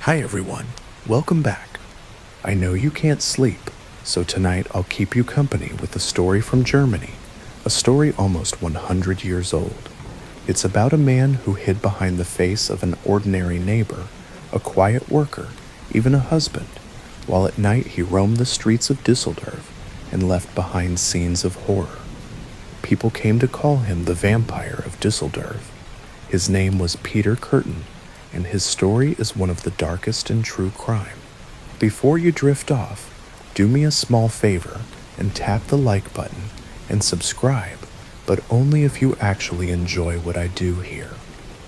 Hi everyone, welcome back. I know you can't sleep, so tonight I'll keep you company with a story from Germany, a story almost 100 years old. It's about a man who hid behind the face of an ordinary neighbor, a quiet worker, even a husband, while at night he roamed the streets of Düsseldorf and left behind scenes of horror. People came to call him the vampire of Düsseldorf. His name was Peter Kürten, and his story is one of the darkest in true crime. Before you drift off, do me a small favor and tap the like button and subscribe, but only if you actually enjoy what I do here.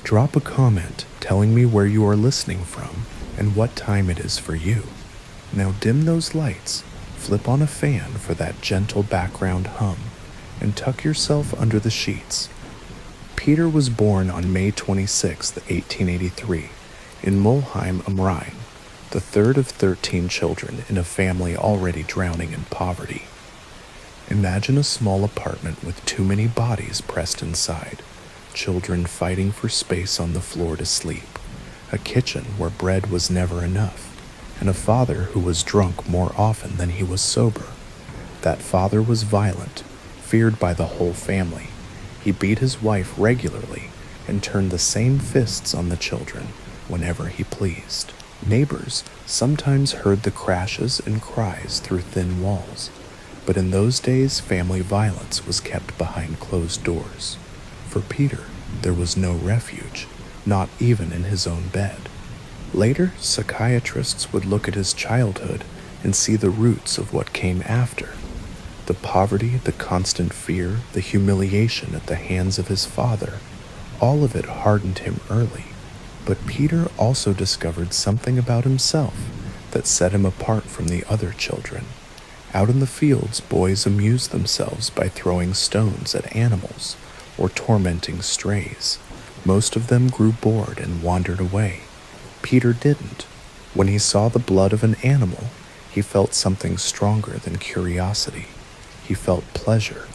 Drop a comment telling me where you are listening from and what time it is for you. Now dim those lights, flip on a fan for that gentle background hum, and tuck yourself under the sheets. Peter was born on May 26, 1883, in Mulheim am Rhein, the third of 13 children in a family already drowning in poverty. Imagine a small apartment with too many bodies pressed inside, children fighting for space on the floor to sleep, a kitchen where bread was never enough, and a father who was drunk more often than he was sober. That father was violent, feared by the whole family. He beat his wife regularly and turned the same fists on the children whenever he pleased. Neighbors sometimes heard the crashes and cries through thin walls, but in those days family violence was kept behind closed doors. For Peter, there was no refuge, not even in his own bed. Later, psychiatrists would look at his childhood and see the roots of what came after. The poverty, the constant fear, the humiliation at the hands of his father, all of it hardened him early. But Peter also discovered something about himself that set him apart from the other children. Out in the fields, boys amused themselves by throwing stones at animals or tormenting strays. Most of them grew bored and wandered away. Peter didn't. When he saw the blood of an animal, he felt something stronger than curiosity. He felt pleasure.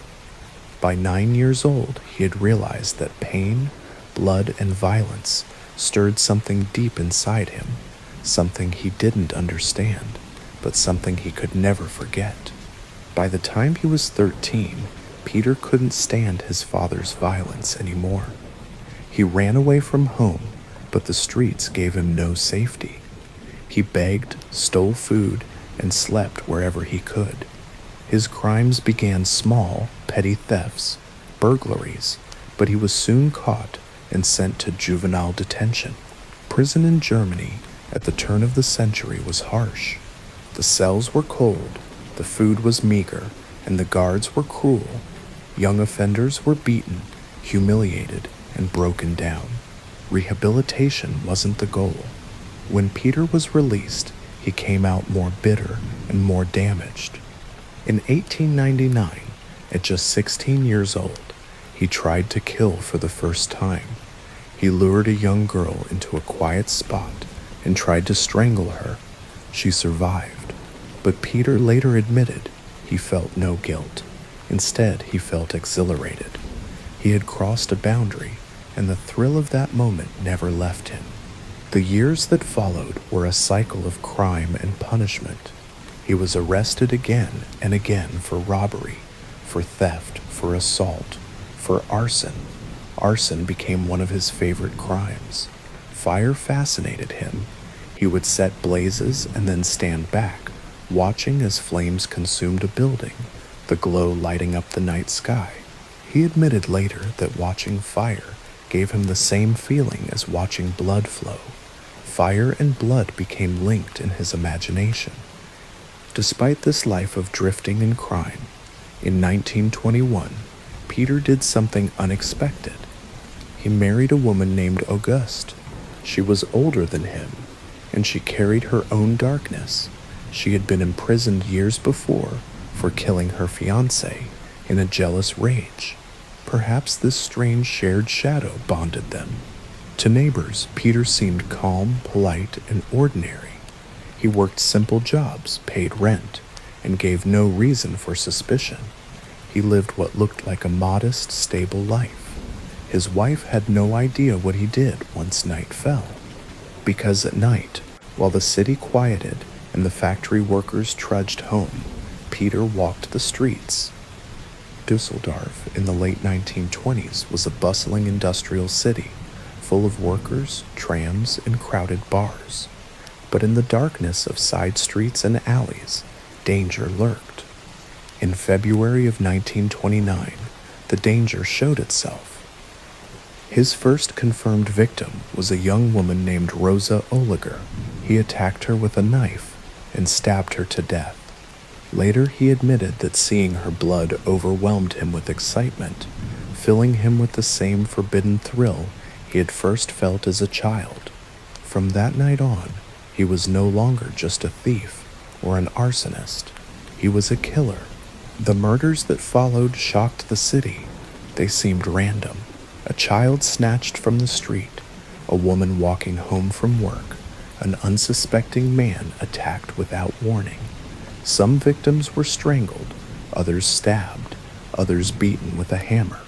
By 9 years old, he had realized that pain, blood, and violence stirred something deep inside him, something he didn't understand, but something he could never forget. By the time he was 13, Peter couldn't stand his father's violence anymore. He ran away from home, but the streets gave him no safety. He begged, stole food, and slept wherever he could. His crimes began small, petty thefts, burglaries, but he was soon caught and sent to juvenile detention. Prison in Germany at the turn of the century was harsh. The cells were cold, the food was meager, and the guards were cruel. Young offenders were beaten, humiliated, and broken down. Rehabilitation wasn't the goal. When Peter was released, he came out more bitter and more damaged. In 1899, at just 16 years old, he tried to kill for the first time. He lured a young girl into a quiet spot and tried to strangle her. She survived, but Peter later admitted he felt no guilt. Instead, he felt exhilarated. He had crossed a boundary, and the thrill of that moment never left him. The years that followed were a cycle of crime and punishment. He was arrested again and again for robbery, for theft, for assault, for arson. Arson became one of his favorite crimes. Fire fascinated him. He would set blazes and then stand back, watching as flames consumed a building, the glow lighting up the night sky. He admitted later that watching fire gave him the same feeling as watching blood flow. Fire and blood became linked in his imagination. Despite this life of drifting and crime, in 1921, Peter did something unexpected. He married a woman named Auguste. She was older than him, and she carried her own darkness. She had been imprisoned years before for killing her fiancé in a jealous rage. Perhaps this strange shared shadow bonded them. To neighbors, Peter seemed calm, polite, and ordinary. He worked simple jobs, paid rent, and gave no reason for suspicion. He lived what looked like a modest, stable life. His wife had no idea what he did once night fell, because at night, While the city quieted and the factory workers trudged home, Peter walked the streets. Düsseldorf in the late 1920s was a bustling industrial city, full of workers, trams, and crowded bars. But in the darkness of side streets and alleys, danger lurked. In February of 1929, the danger showed itself. His first confirmed victim was a young woman named Rosa Oliger. He attacked her with a knife and stabbed her to death. Later, he admitted that seeing her blood overwhelmed him with excitement, filling him with the same forbidden thrill he had first felt as a child. From that night on, he was no longer just a thief or an arsonist. He was a killer. The murders that followed shocked the city. They seemed random. A child snatched from the street, a woman walking home from work, an unsuspecting man attacked without warning. Some victims were strangled, others stabbed, others beaten with a hammer.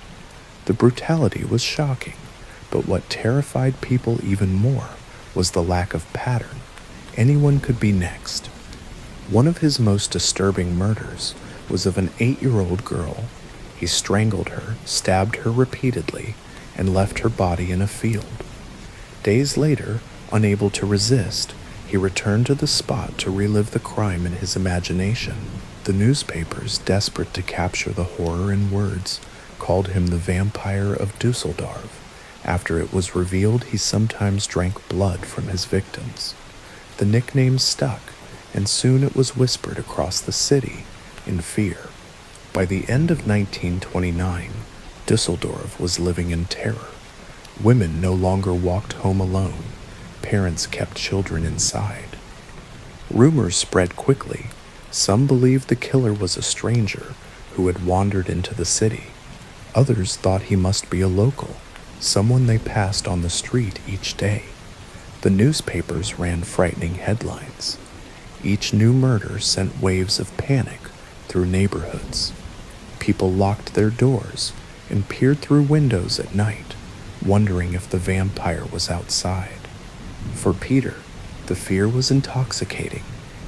The brutality was shocking, but what terrified people even more was the lack of pattern. Anyone could be next. One of his most disturbing murders was of an 8-year-old girl. He strangled her, stabbed her repeatedly, and left her body in a field. Days later, unable to resist, he returned to the spot to relive the crime in his imagination. The newspapers, desperate to capture the horror in words, called him the Vampire of Düsseldorf. After it was revealed he sometimes drank blood from his victims. The nickname stuck, and soon it was whispered across the city in fear. By the end of 1929, Düsseldorf was living in terror. Women no longer walked home alone. Parents kept children inside. Rumors spread quickly. Some believed the killer was a stranger who had wandered into the city. Others thought he must be a local, someone they passed on the street each day. The newspapers ran frightening headlines. Each new murder sent waves of panic through neighborhoods. People locked their doors and peered through windows at night, wondering if the vampire was outside. For Peter, the fear was intoxicating.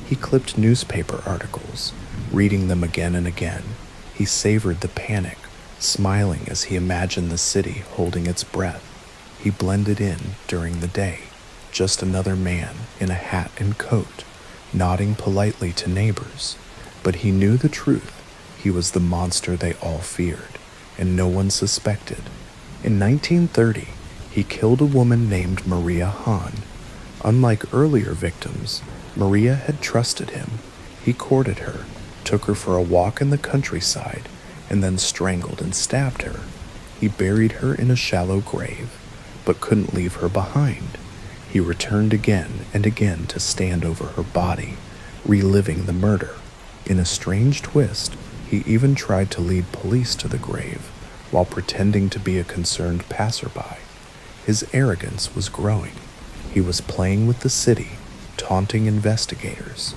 He clipped newspaper articles, reading them again and again. He savored the panic, smiling as he imagined the city holding its breath. He blended in during the day, just another man in a hat and coat, nodding politely to neighbors. But he knew the truth. He was the monster they all feared, and no one suspected. In 1930, he killed a woman named Maria Hahn. Unlike earlier victims, Maria had trusted him. He courted her, took her for a walk in the countryside, and then strangled and stabbed her. He buried her in a shallow grave, but couldn't leave her behind. He returned again and again to stand over her body, reliving the murder. In a strange twist, he even tried to lead police to the grave while pretending to be a concerned passerby. His arrogance was growing. He was playing with the city, taunting investigators.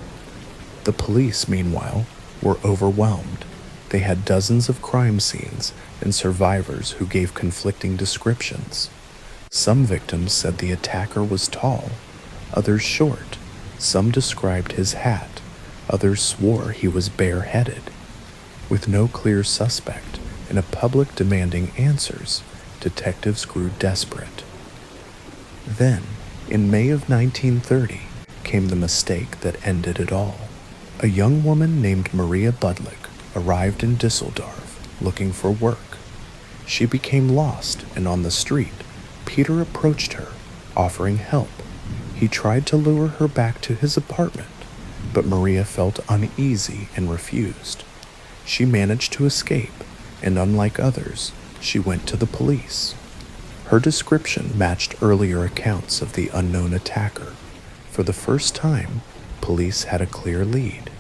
The police, meanwhile, were overwhelmed. They had dozens of crime scenes and survivors who gave conflicting descriptions. Some victims said the attacker was tall, others short. Some described his hat, others swore he was bareheaded. With no clear suspect and a public demanding answers, detectives grew desperate. Then, in May of 1930, came the mistake that ended it all. A young woman named Maria Budlik arrived in Düsseldorf looking for work. She became lost, and on the street, Peter approached her, offering help. He tried to lure her back to his apartment, but Maria felt uneasy and refused. She managed to escape, and unlike others, she went to the police. Her description matched earlier accounts of the unknown attacker. For the first time, police had a clear lead.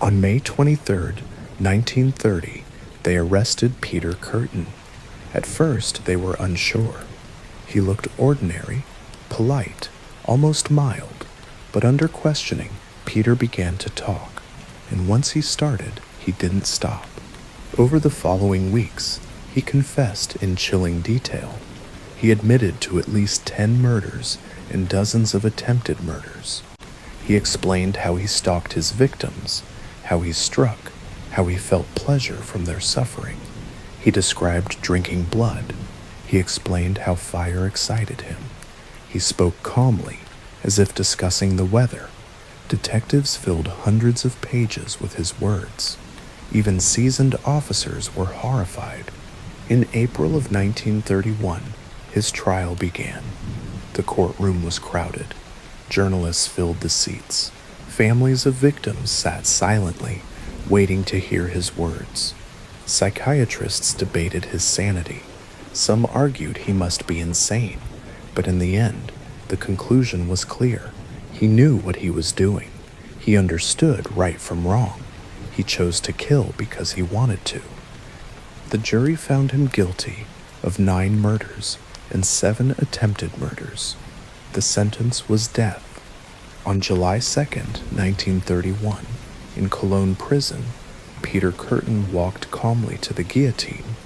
On May 23, 1930, they arrested Peter Kürten. At first, they were unsure. He looked ordinary, polite, almost mild, but under questioning, Peter began to talk, and once he started, he didn't stop. Over the following weeks, he confessed in chilling detail. He admitted to at least 10 murders and dozens of attempted murders. He explained how he stalked his victims, how he struck, how he felt pleasure from their suffering. He described drinking blood. He explained how fire excited him. He spoke calmly, as if discussing the weather. Detectives filled hundreds of pages with his words. Even seasoned officers were horrified. In April of 1931, his trial began. The courtroom was crowded. Journalists filled the seats. Families of victims sat silently, waiting to hear his words. Psychiatrists debated his sanity. Some argued he must be insane, but in the end, the conclusion was clear. He knew what he was doing. He understood right from wrong. He chose to kill because he wanted to. The jury found him guilty of 9 murders and 7 attempted murders. The sentence was death. On July 2nd, 1931, in Cologne prison, Peter Kürten walked calmly to the guillotine.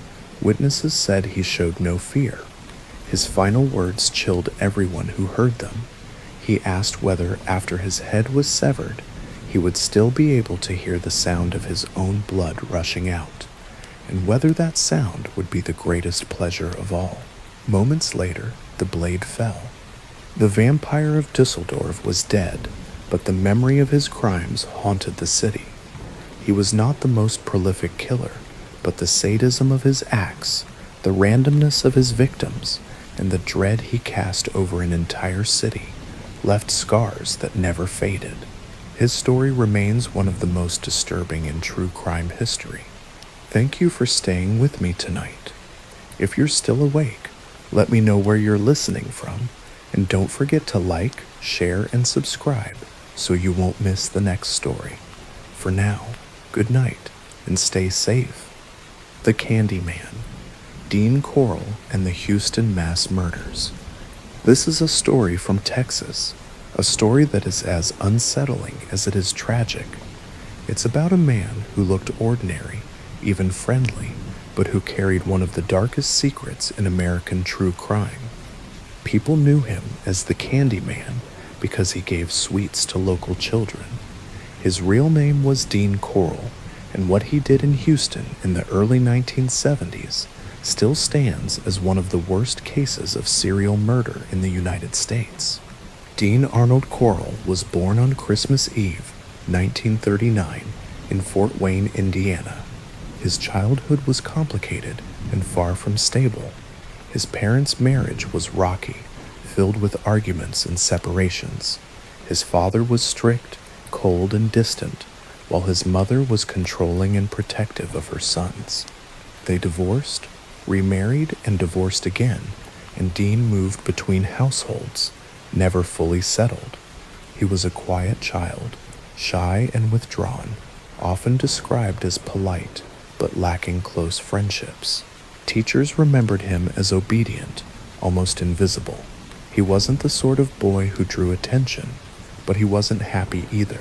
Witnesses said he showed no fear. His final words chilled everyone who heard them. He asked whether, after his head was severed, he would still be able to hear the sound of his own blood rushing out, and whether that sound would be the greatest pleasure of all. Moments later, the blade fell. The vampire of Düsseldorf was dead, but the memory of his crimes haunted the city. He was not the most prolific killer, but the sadism of his acts, the randomness of his victims, and the dread he cast over an entire city left scars that never faded. His story remains one of the most disturbing in true crime history. Thank you for staying with me tonight. If you're still awake, let me know where you're listening from, and don't forget to like, share, and subscribe so you won't miss the next story. For now, good night, and stay safe. The Candyman, Dean Corll and the Houston Mass Murders. This is a story from Texas, a story that is as unsettling as it is tragic. It's about a man who looked ordinary, even friendly, but who carried one of the darkest secrets in American true crime. People knew him as the Candyman because he gave sweets to local children. His real name was Dean Corll, and what he did in Houston in the early 1970s still stands as one of the worst cases of serial murder in the United States. Dean Arnold Corll was born on Christmas Eve, 1939, in Fort Wayne, Indiana. His childhood was complicated and far from stable. His parents' marriage was rocky, filled with arguments and separations. His father was strict, cold, and distant, while his mother was controlling and protective of her sons. They divorced, remarried, and divorced again, and Dean moved between households, never fully settled. He was a quiet child, shy and withdrawn, often described as polite, but lacking close friendships. Teachers remembered him as obedient, almost invisible. He wasn't the sort of boy who drew attention, but he wasn't happy either.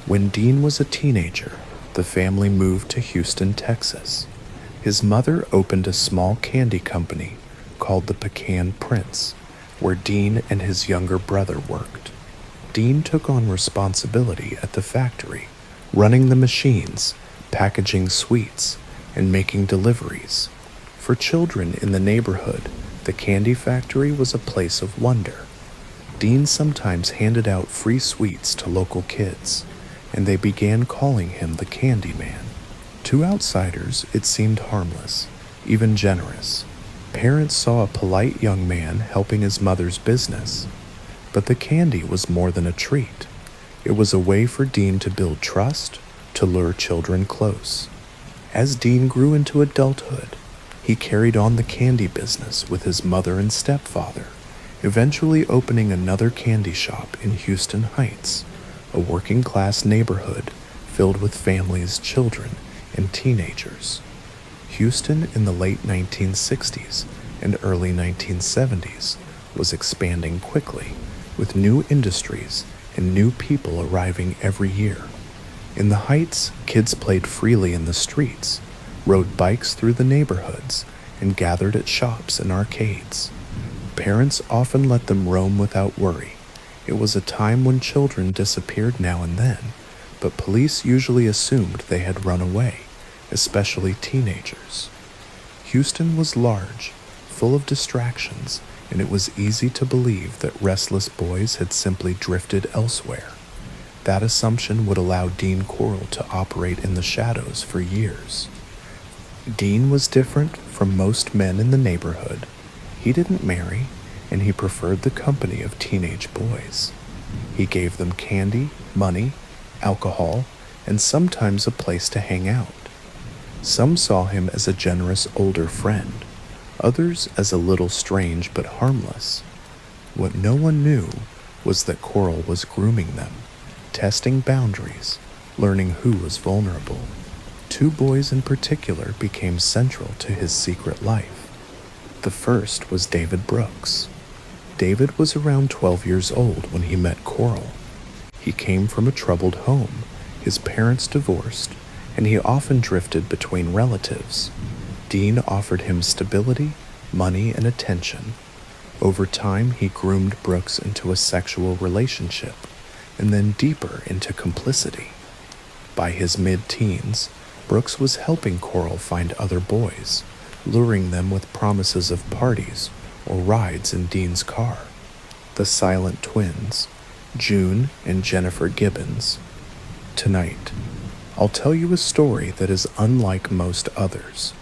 When Dean was a teenager, the family moved to Houston, Texas. His mother opened a small candy company called the Pecan Prince, where Dean and his younger brother worked. Dean took on responsibility at the factory, running the machines, packaging sweets, and making deliveries. For children in the neighborhood, the candy factory was a place of wonder. Dean sometimes handed out free sweets to local kids, and they began calling him the Candyman. To outsiders, it seemed harmless, even generous. Parents saw a polite young man helping his mother's business, but the candy was more than a treat. It was a way for Dean to build trust, to lure children close. As Dean grew into adulthood, he carried on the candy business with his mother and stepfather, eventually opening another candy shop in Houston Heights, a working-class neighborhood filled with families, children, and teenagers. Houston in the late 1960s and early 1970s was expanding quickly, with new industries and new people arriving every year. In the Heights, kids played freely in the streets, rode bikes through the neighborhoods, and gathered at shops and arcades. Parents often let them roam without worry, It was a time when children disappeared now and then, but police usually assumed they had run away, especially teenagers. Houston was large, full of distractions, and it was easy to believe that restless boys had simply drifted elsewhere. That assumption would allow Dean Coral to operate in the shadows for years. Dean was different from most men in the neighborhood. He didn't marry, and he preferred the company of teenage boys. He gave them candy, money, alcohol, and sometimes a place to hang out. Some saw him as a generous older friend, others as a little strange but harmless. What no one knew was that Coral was grooming them, testing boundaries, learning who was vulnerable. Two boys in particular became central to his secret life. The first was David Brooks. David was around 12 years old when he met Coral. He came from a troubled home, his parents divorced, and he often drifted between relatives. Dean offered him stability, money, and attention. Over time, he groomed Brooks into a sexual relationship, and then deeper into complicity. By his mid-teens, Brooks was helping Coral find other boys, luring them with promises of parties or rides in Dean's car. The silent twins, June and Jennifer Gibbons. Tonight, I'll tell you a story that is unlike most others.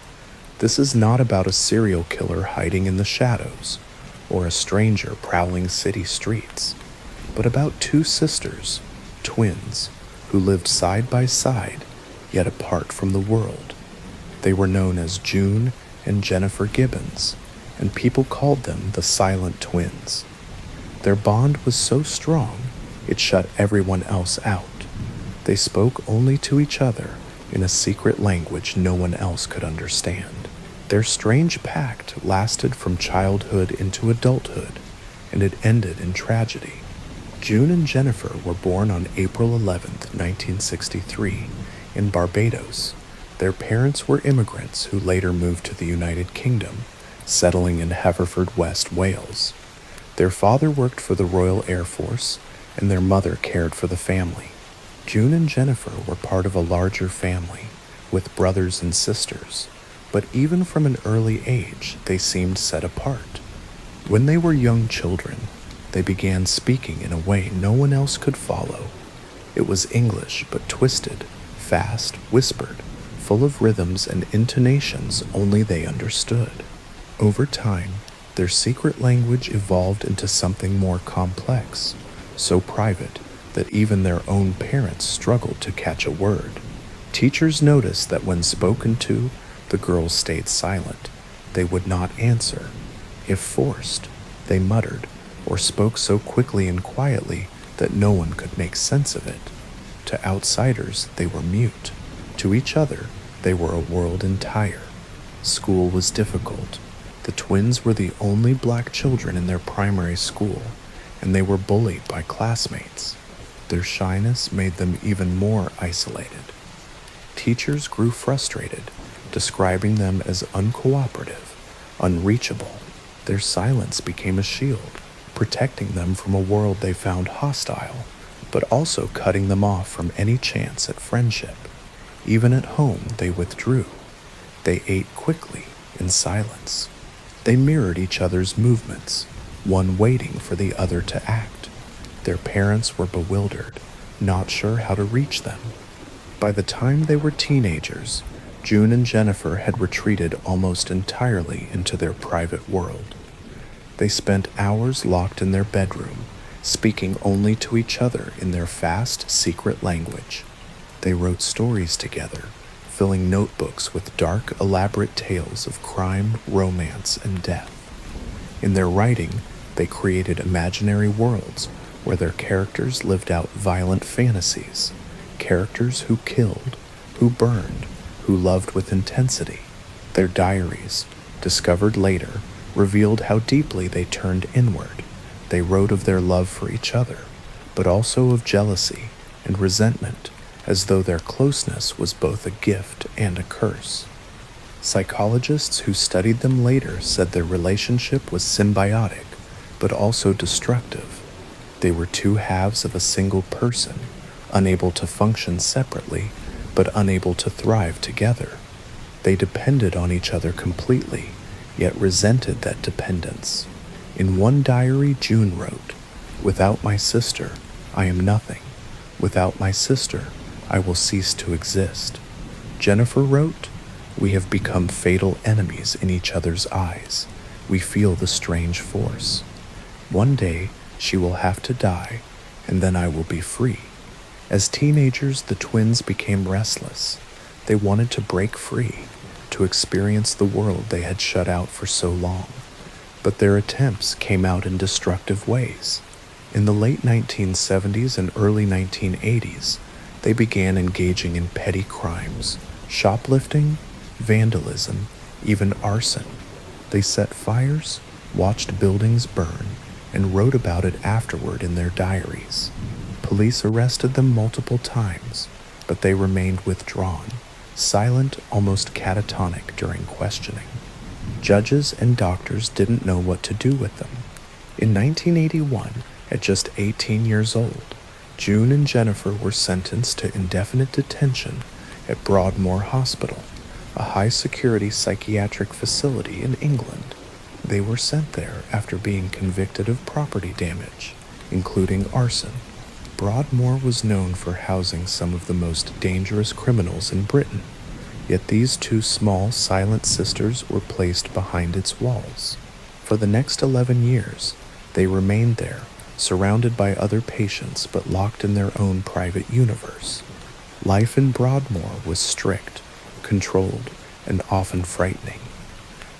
This is not about a serial killer hiding in the shadows or a stranger prowling city streets, but about two sisters, twins, who lived side by side, yet apart from the world. They were known as June and Jennifer Gibbons, and people called them the Silent Twins. Their bond was so strong, it shut everyone else out. They spoke only to each other in a secret language no one else could understand. Their strange pact lasted from childhood into adulthood, and it ended in tragedy. June and Jennifer were born on April 11, 1963, in Barbados. Their parents were immigrants who later moved to the United Kingdom, settling in Haverfordwest, Wales. Their father worked for the Royal Air Force, and their mother cared for the family. June and Jennifer were part of a larger family, with brothers and sisters, but even from an early age, they seemed set apart. When they were young children, they began speaking in a way no one else could follow. It was English, but twisted, fast, whispered, full of rhythms and intonations only they understood. Over time, their secret language evolved into something more complex, so private that even their own parents struggled to catch a word. Teachers noticed that when spoken to, the girls stayed silent. They would not answer. If forced, they muttered or spoke so quickly and quietly that no one could make sense of it. To outsiders, they were mute. To each other, they were a world entire. School was difficult. The twins were the only black children in their primary school, and they were bullied by classmates. Their shyness made them even more isolated. Teachers grew frustrated, describing them as uncooperative, unreachable. Their silence became a shield, protecting them from a world they found hostile, but also cutting them off from any chance at friendship. Even at home, they withdrew. They ate quickly, in silence. They mirrored each other's movements, one waiting for the other to act. Their parents were bewildered, not sure how to reach them. By the time they were teenagers, June and Jennifer had retreated almost entirely into their private world. They spent hours locked in their bedroom, speaking only to each other in their fast, secret language. They wrote stories together, filling notebooks with dark, elaborate tales of crime, romance, and death. In their writing, they created imaginary worlds where their characters lived out violent fantasies, characters who killed, who burned, who loved with intensity. Their diaries, discovered later, revealed how deeply they turned inward. They wrote of their love for each other, but also of jealousy and resentment, as though their closeness was both a gift and a curse. Psychologists who studied them later said their relationship was symbiotic, but also destructive. They were two halves of a single person, unable to function separately, but unable to thrive together. They depended on each other completely, yet resented that dependence. In one diary, June wrote, "Without my sister, I am nothing. Without my sister, I will cease to exist." Jennifer wrote, "We have become fatal enemies in each other's eyes. We feel the strange force. One day, she will have to die, and then I will be free." As teenagers, the twins became restless. They wanted to break free, to experience the world they had shut out for so long. But their attempts came out in destructive ways. In the late 1970s and early 1980s, they began engaging in petty crimes, shoplifting, vandalism, even arson. They set fires, watched buildings burn, and wrote about it afterward in their diaries. Police arrested them multiple times, but they remained withdrawn, silent, almost catatonic during questioning. Judges and doctors didn't know what to do with them. In 1981, at just 18 years old, June and Jennifer were sentenced to indefinite detention at Broadmoor Hospital, a high-security psychiatric facility in England. They were sent there after being convicted of property damage, including arson. Broadmoor was known for housing some of the most dangerous criminals in Britain, yet these two small, silent sisters were placed behind its walls. For the next 11 years, they remained there, surrounded by other patients but locked in their own private universe. Life in Broadmoor was strict, controlled, and often frightening.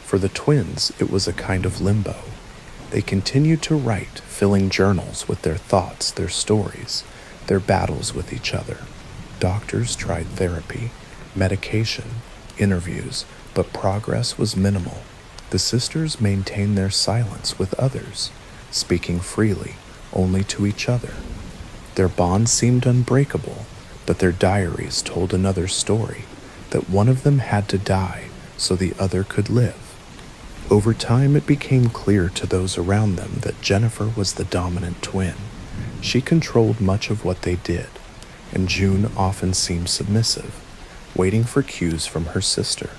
For the twins, it was a kind of limbo. They continued to write, filling journals with their thoughts, their stories, their battles with each other. Doctors tried therapy, medication, interviews, but progress was minimal. The sisters maintained their silence with others, speaking freely, only to each other. Their bond seemed unbreakable, but their diaries told another story, that one of them had to die so the other could live. Over time, it became clear to those around them that Jennifer was the dominant twin. She controlled much of what they did, and June often seemed submissive, waiting for cues from her sister.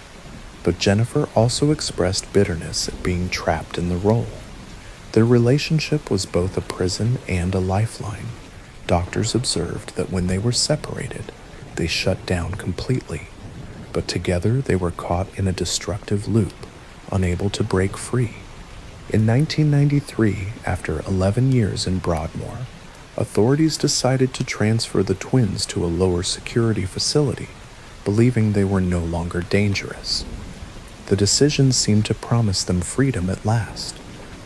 But Jennifer also expressed bitterness at being trapped in the role. Their relationship was both a prison and a lifeline. Doctors observed that when they were separated, they shut down completely, but together they were caught in a destructive loop, unable to break free. In 1993, after 11 years in Broadmoor, authorities decided to transfer the twins to a lower security facility, believing they were no longer dangerous. The decision seemed to promise them freedom at last,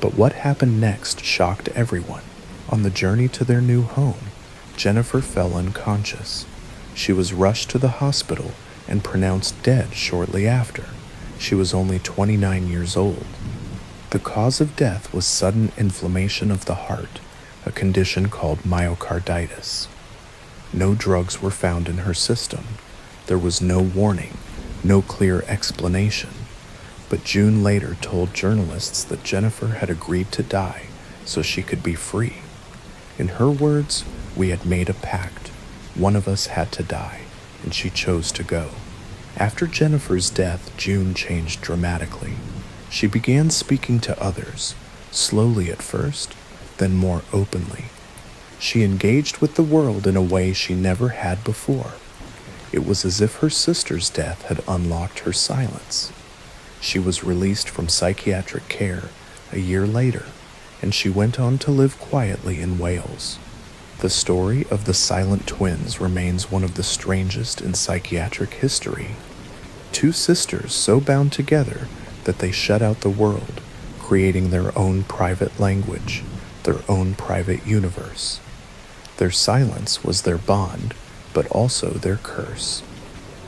but what happened next shocked everyone. On the journey to their new home, Jennifer fell unconscious. She was rushed to the hospital and pronounced dead shortly after. She was only 29 years old. The cause of death was sudden inflammation of the heart, a condition called myocarditis. No drugs were found in her system. There was no warning, no clear explanation. But June later told journalists that Jennifer had agreed to die so she could be free. In her words, "We had made a pact. One of us had to die, and she chose to go." After Jennifer's death, June changed dramatically. She began speaking to others, slowly at first, then more openly. She engaged with the world in a way she never had before. It was as if her sister's death had unlocked her silence. She was released from psychiatric care a year later, and she went on to live quietly in Wales. The story of the silent twins remains one of the strangest in psychiatric history. Two sisters so bound together that they shut out the world, creating their own private language, their own private universe. Their silence was their bond, but also their curse.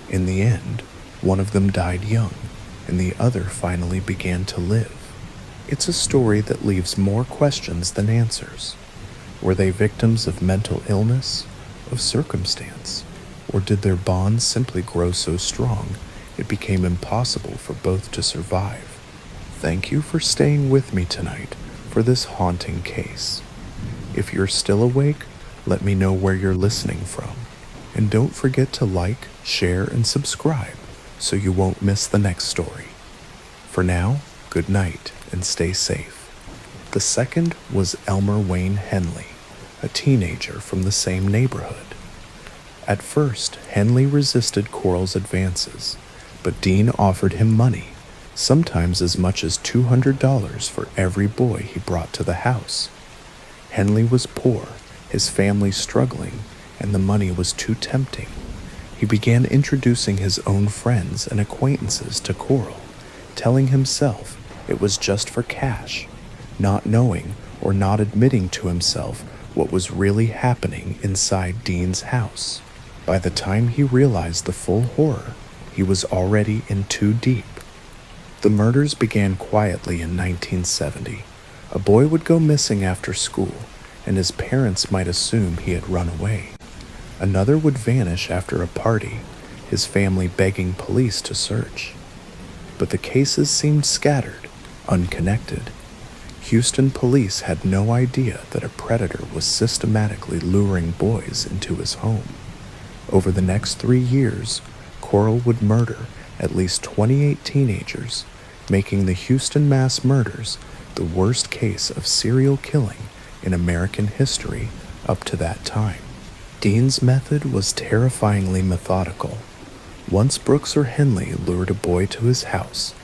In the end, one of them died young, and the other finally began to live. It's a story that leaves more questions than answers. Were they victims of mental illness, of circumstance, or did their bond simply grow so strong it became impossible for both to survive? Thank you for staying with me tonight for this haunting case. If you're still awake, let me know where you're listening from. And don't forget to like, share, and subscribe so you won't miss the next story. For now, good night and stay safe. The second was Elmer Wayne Henley, a teenager from the same neighborhood. At first, Henley resisted Coral's advances, but Dean offered him money, sometimes as much as $200 for every boy he brought to the house. Henley was poor, his family struggling, and the money was too tempting. He began introducing his own friends and acquaintances to Coral, telling himself it was just for cash, not knowing or not admitting to himself what was really happening inside Dean's house. By the time he realized the full horror, he was already in too deep. The murders began quietly in 1970. A boy would go missing after school, and his parents might assume he had run away. Another would vanish after a party, his family begging police to search. But the cases seemed scattered, unconnected. Houston police had no idea that a predator was systematically luring boys into his home. Over the next 3 years, Coral would murder at least 28 teenagers, making the Houston mass murders the worst case of serial killing in American history up to that time. Dean's method was terrifyingly methodical. Once Brooks or Henley lured a boy to his house,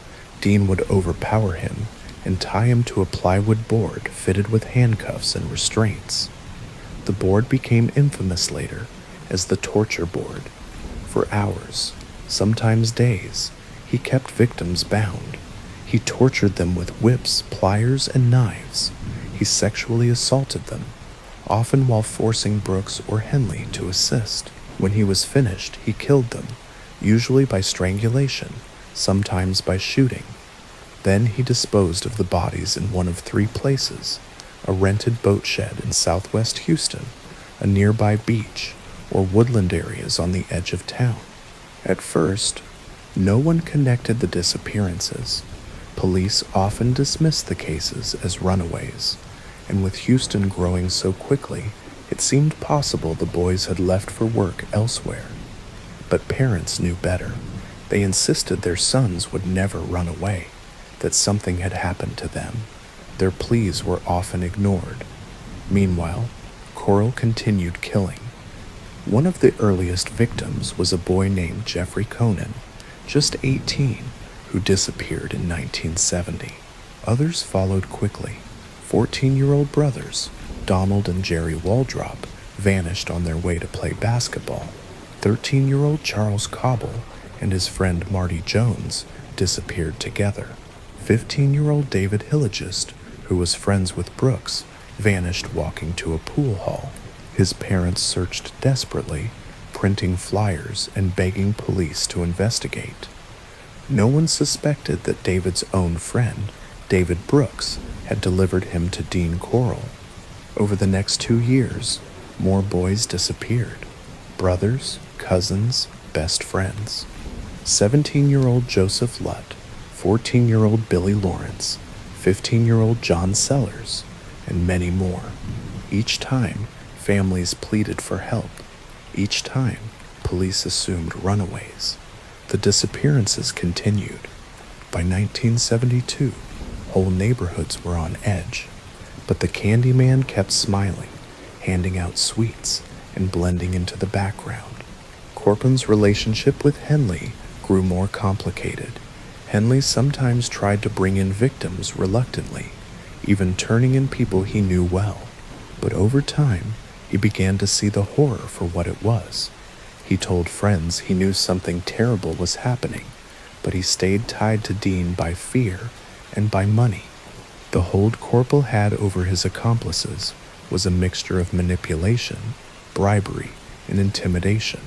Dean would overpower him and tie him to a plywood board fitted with handcuffs and restraints. The board became infamous later as the torture board. For hours, sometimes days, he kept victims bound. He tortured them with whips, pliers, and knives. He sexually assaulted them, often while forcing Brooks or Henley to assist. When he was finished, he killed them, usually by strangulation, sometimes by shooting. Then he disposed of the bodies in one of 3 places: a rented boat shed in southwest Houston, a nearby beach, or woodland areas on the edge of town. At first, no one connected the disappearances. Police often dismissed the cases as runaways, and with Houston growing so quickly, it seemed possible the boys had left for work elsewhere. But parents knew better. They insisted their sons would never run away, that something had happened to them. Their pleas were often ignored. Meanwhile, Coral continued killing. One of the earliest victims was a boy named Jeffrey Conan, just 18, who disappeared in 1970. Others followed quickly. 14-year-old brothers, Donald and Jerry Waldrop, vanished on their way to play basketball. 13-year-old Charles Cobble and his friend Marty Jones disappeared together. 15-year-old David Hillagist, who was friends with Brooks, vanished walking to a pool hall. His parents searched desperately, printing flyers and begging police to investigate. No one suspected that David's own friend, David Brooks, had delivered him to Dean Coral. Over the next 2 years, more boys disappeared. Brothers, cousins, best friends. 17-year-old Joseph Lutt, 14-year-old Billy Lawrence, 15-year-old John Sellers, and many more. Each time, families pleaded for help. Each time, police assumed runaways. The disappearances continued. By 1972, whole neighborhoods were on edge. But the Candyman kept smiling, handing out sweets and blending into the background. Corpon's relationship with Henley grew more complicated. Henley sometimes tried to bring in victims reluctantly, even turning in people he knew well. But over time, he began to see the horror for what it was. He told friends he knew something terrible was happening, but he stayed tied to Dean by fear and by money. The hold Corporal had over his accomplices was a mixture of manipulation, bribery, and intimidation.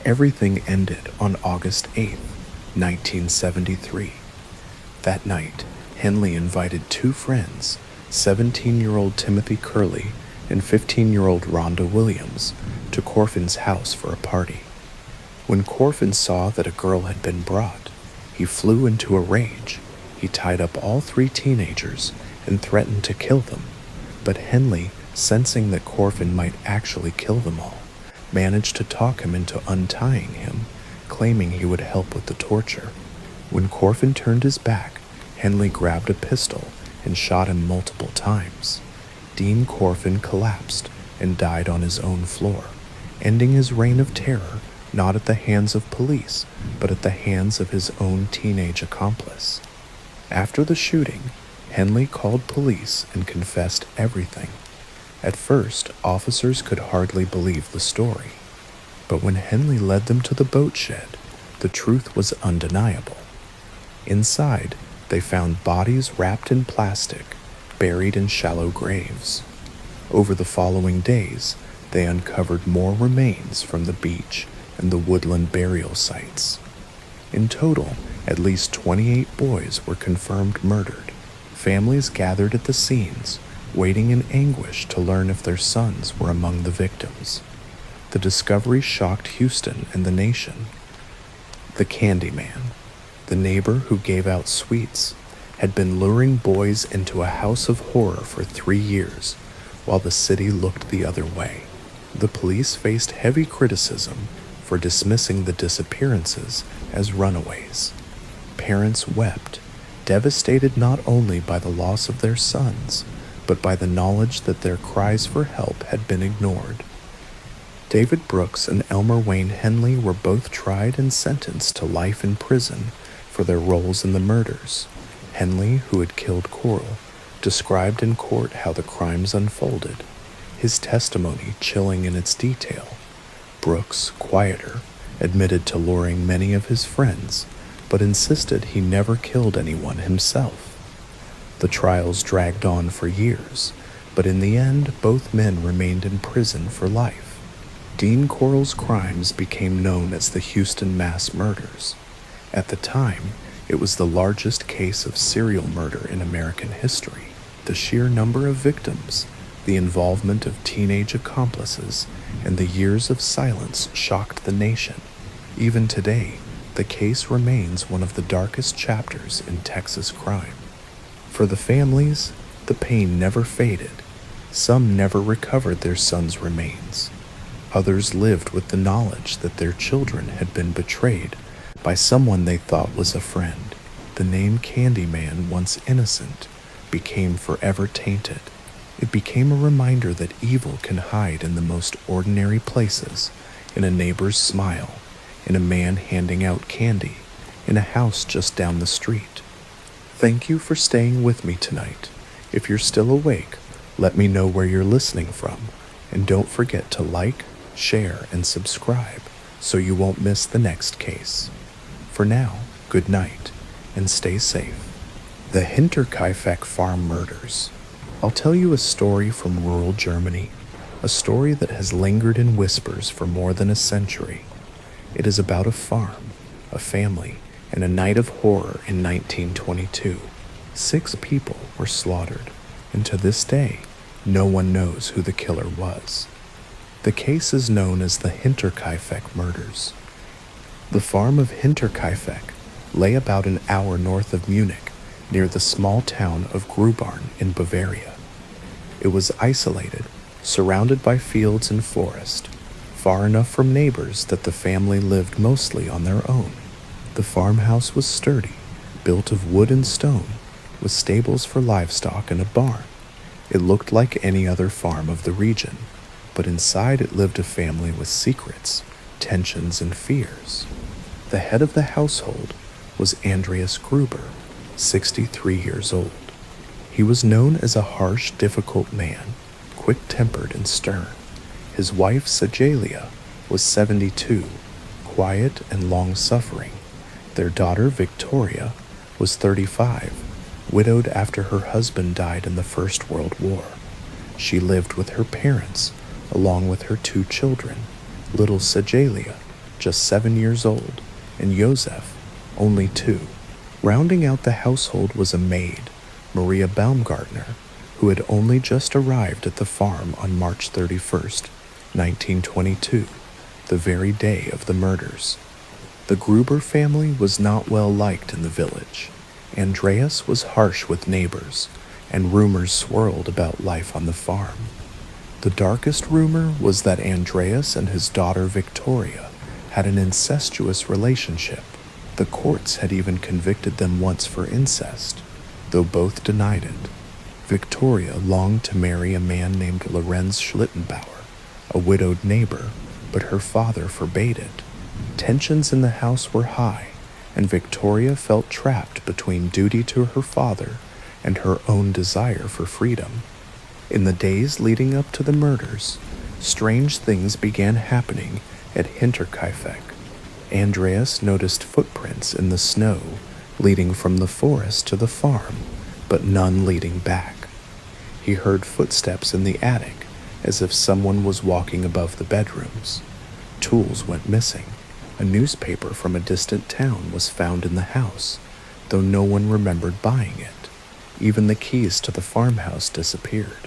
Everything ended on August 8th, 1973. That night, Henley invited 2 friends, 17-year-old Timothy Curley and 15-year-old Rhonda Williams, to Corfon's house for a party. When Corfin saw that a girl had been brought, he flew into a rage. He tied up all 3 teenagers and threatened to kill them, but Henley sensing that Corfin might actually kill them all, managed to talk him into untying him, claiming he would help with the torture. When Corfin turned his back, Henley grabbed a pistol and shot him multiple times. Dean Corfin collapsed and died on his own floor, ending his reign of terror not at the hands of police, but at the hands of his own teenage accomplice. After the shooting, Henley called police and confessed everything. At first, officers could hardly believe the story, but when Henley led them to the boat shed, the truth was undeniable. Inside, they found bodies wrapped in plastic, buried in shallow graves. Over the following days, they uncovered more remains from the beach and the woodland burial sites. In total, at least 28 boys were confirmed murdered. Families gathered at the scenes, waiting in anguish to learn if their sons were among the victims. The discovery shocked Houston and the nation. The Candyman, the neighbor who gave out sweets, had been luring boys into a house of horror for 3 years, while the city looked the other way. The police faced heavy criticism for dismissing the disappearances as runaways. Parents wept, devastated not only by the loss of their sons, but by the knowledge that their cries for help had been ignored. David Brooks and Elmer Wayne Henley were both tried and sentenced to life in prison for their roles in the murders. Henley, who had killed Coral, described in court how the crimes unfolded, his testimony chilling in its detail. Brooks, quieter, admitted to luring many of his friends, but insisted he never killed anyone himself. The trials dragged on for years, but in the end, both men remained in prison for life. Dean Coral's crimes became known as the Houston mass murders. At the time, it was the largest case of serial murder in American history. The sheer number of victims, the involvement of teenage accomplices, and the years of silence shocked the nation. Even today, the case remains one of the darkest chapters in Texas crime. For the families, the pain never faded. Some never recovered their sons' remains. Others lived with the knowledge that their children had been betrayed by someone they thought was a friend. The name Candyman, once innocent, became forever tainted. It became a reminder that evil can hide in the most ordinary places, in a neighbor's smile, in a man handing out candy, in a house just down the street. Thank you for staying with me tonight. If you're still awake, let me know where you're listening from, and don't forget to like, share, and subscribe so you won't miss the next case. For now, good night, and stay safe. The Hinterkaifeck Farm Murders. I'll tell you a story from rural Germany, a story that has lingered in whispers for more than a century. It is about a farm, a family, and a night of horror in 1922. 6 people were slaughtered, and to this day, no one knows who the killer was. The case is known as the Hinterkaifeck murders. The farm of Hinterkaifeck lay about an hour north of Munich, near the small town of Grubern in Bavaria. It was isolated, surrounded by fields and forest, far enough from neighbors that the family lived mostly on their own. The farmhouse was sturdy, built of wood and stone, with stables for livestock and a barn. It looked like any other farm of the region, but inside it lived a family with secrets, tensions, and fears. The head of the household was Andreas Gruber, 63 years old. He was known as a harsh, difficult man, quick-tempered and stern. His wife, Sejalia, was 72, quiet and long-suffering. Their daughter, Victoria, was 35, widowed after her husband died in the First World War. She lived with her parents, along with her 2 children, little Sejalia, just 7 years old, and Joseph, only 2. Rounding out the household was a maid, Maria Baumgartner, who had only just arrived at the farm on March 31st, 1922, the very day of the murders. The Gruber family was not well liked in the village. Andreas was harsh with neighbors, and rumors swirled about life on the farm. The darkest rumor was that Andreas and his daughter Victoria had an incestuous relationship. The courts had even convicted them once for incest, though both denied it. Victoria longed to marry a man named Lorenz Schlittenbauer, a widowed neighbor, but her father forbade it. Tensions in the house were high, and Victoria felt trapped between duty to her father and her own desire for freedom. In the days leading up to the murders, strange things began happening at Hinterkaifeck. Andreas noticed footprints in the snow leading from the forest to the farm, but none leading back. He heard footsteps in the attic, as if someone was walking above the bedrooms. Tools went missing. A newspaper from a distant town was found in the house, though no one remembered buying it. Even the keys to the farmhouse disappeared.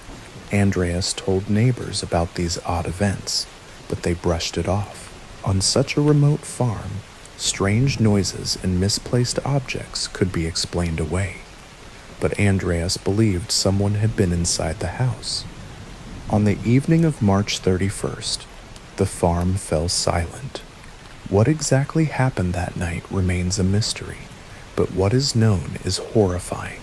Andreas told neighbors about these odd events, but they brushed it off. On such a remote farm, strange noises and misplaced objects could be explained away. But Andreas believed someone had been inside the house. On the evening of March 31st, the farm fell silent. What exactly happened that night remains a mystery, but what is known is horrifying.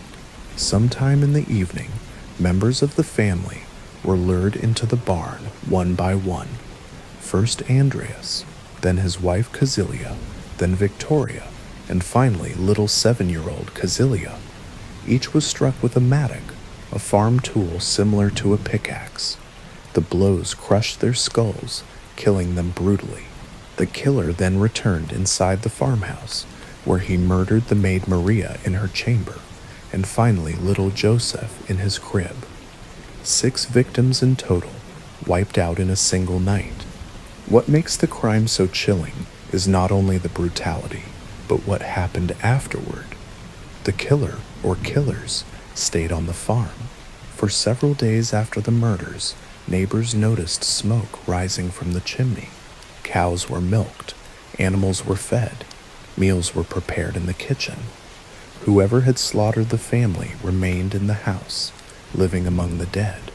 Sometime in the evening, members of the family were lured into the barn one by one. First Andreas, then his wife Kazilia, then Victoria, and finally little 7-year-old Kazilia. Each was struck with a mattock, a farm tool similar to a pickaxe. The blows crushed their skulls, killing them brutally. The killer then returned inside the farmhouse, where he murdered the maid Maria in her chamber, and finally little Joseph in his crib. 6 victims in total, wiped out in a single night. What makes the crime so chilling is not only the brutality, but what happened afterward. The killer, or killers, stayed on the farm. For several days after the murders, neighbors noticed smoke rising from the chimney. Cows were milked, animals were fed, meals were prepared in the kitchen. Whoever had slaughtered the family remained in the house, living among the dead.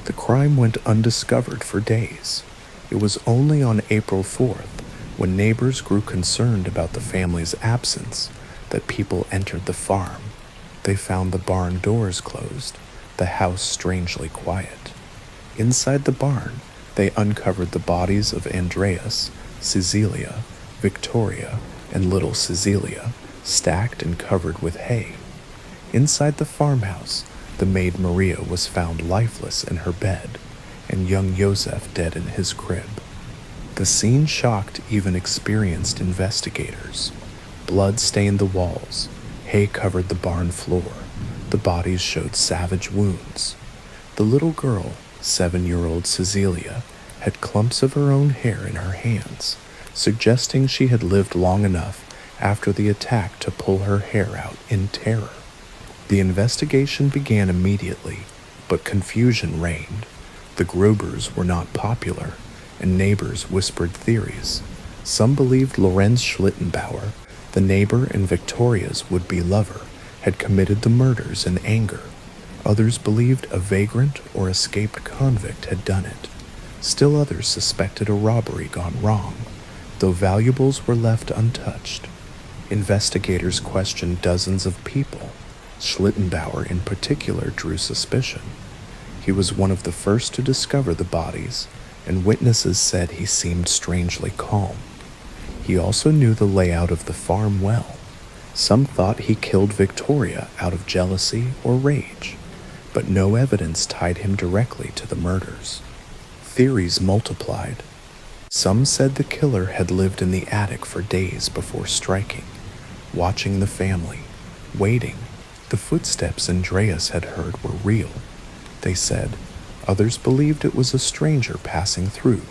The crime went undiscovered for days. It was only on April 4th, when neighbors grew concerned about the family's absence, that people entered the farm. They found the barn doors closed, the house strangely quiet. Inside the barn, they uncovered the bodies of Andreas, Cecilia, Victoria, and little Cecilia, stacked and covered with hay. Inside the farmhouse, the maid Maria was found lifeless in her bed, and young Joseph dead in his crib. The scene shocked even experienced investigators. Blood stained the walls, hay covered the barn floor, the bodies showed savage wounds. The little girl, 7-year-old Cecilia, had clumps of her own hair in her hands, suggesting she had lived long enough after the attack to pull her hair out in terror. The investigation began immediately, but confusion reigned. The Grubers were not popular, and neighbors whispered theories. Some believed Lorenz Schlittenbauer, the neighbor and Victoria's would-be lover, had committed the murders in anger. Others believed a vagrant or escaped convict had done it. Still others suspected a robbery gone wrong, though valuables were left untouched. Investigators questioned dozens of people. Schlittenbauer in particular drew suspicion. He was one of the first to discover the bodies, and witnesses said he seemed strangely calm. He also knew the layout of the farm well. Some thought he killed Victoria out of jealousy or rage, but no evidence tied him directly to the murders. Theories multiplied. Some said the killer had lived in the attic for days before striking, watching the family, waiting. The footsteps Andreas had heard were real, they said. Others believed it was a stranger passing through,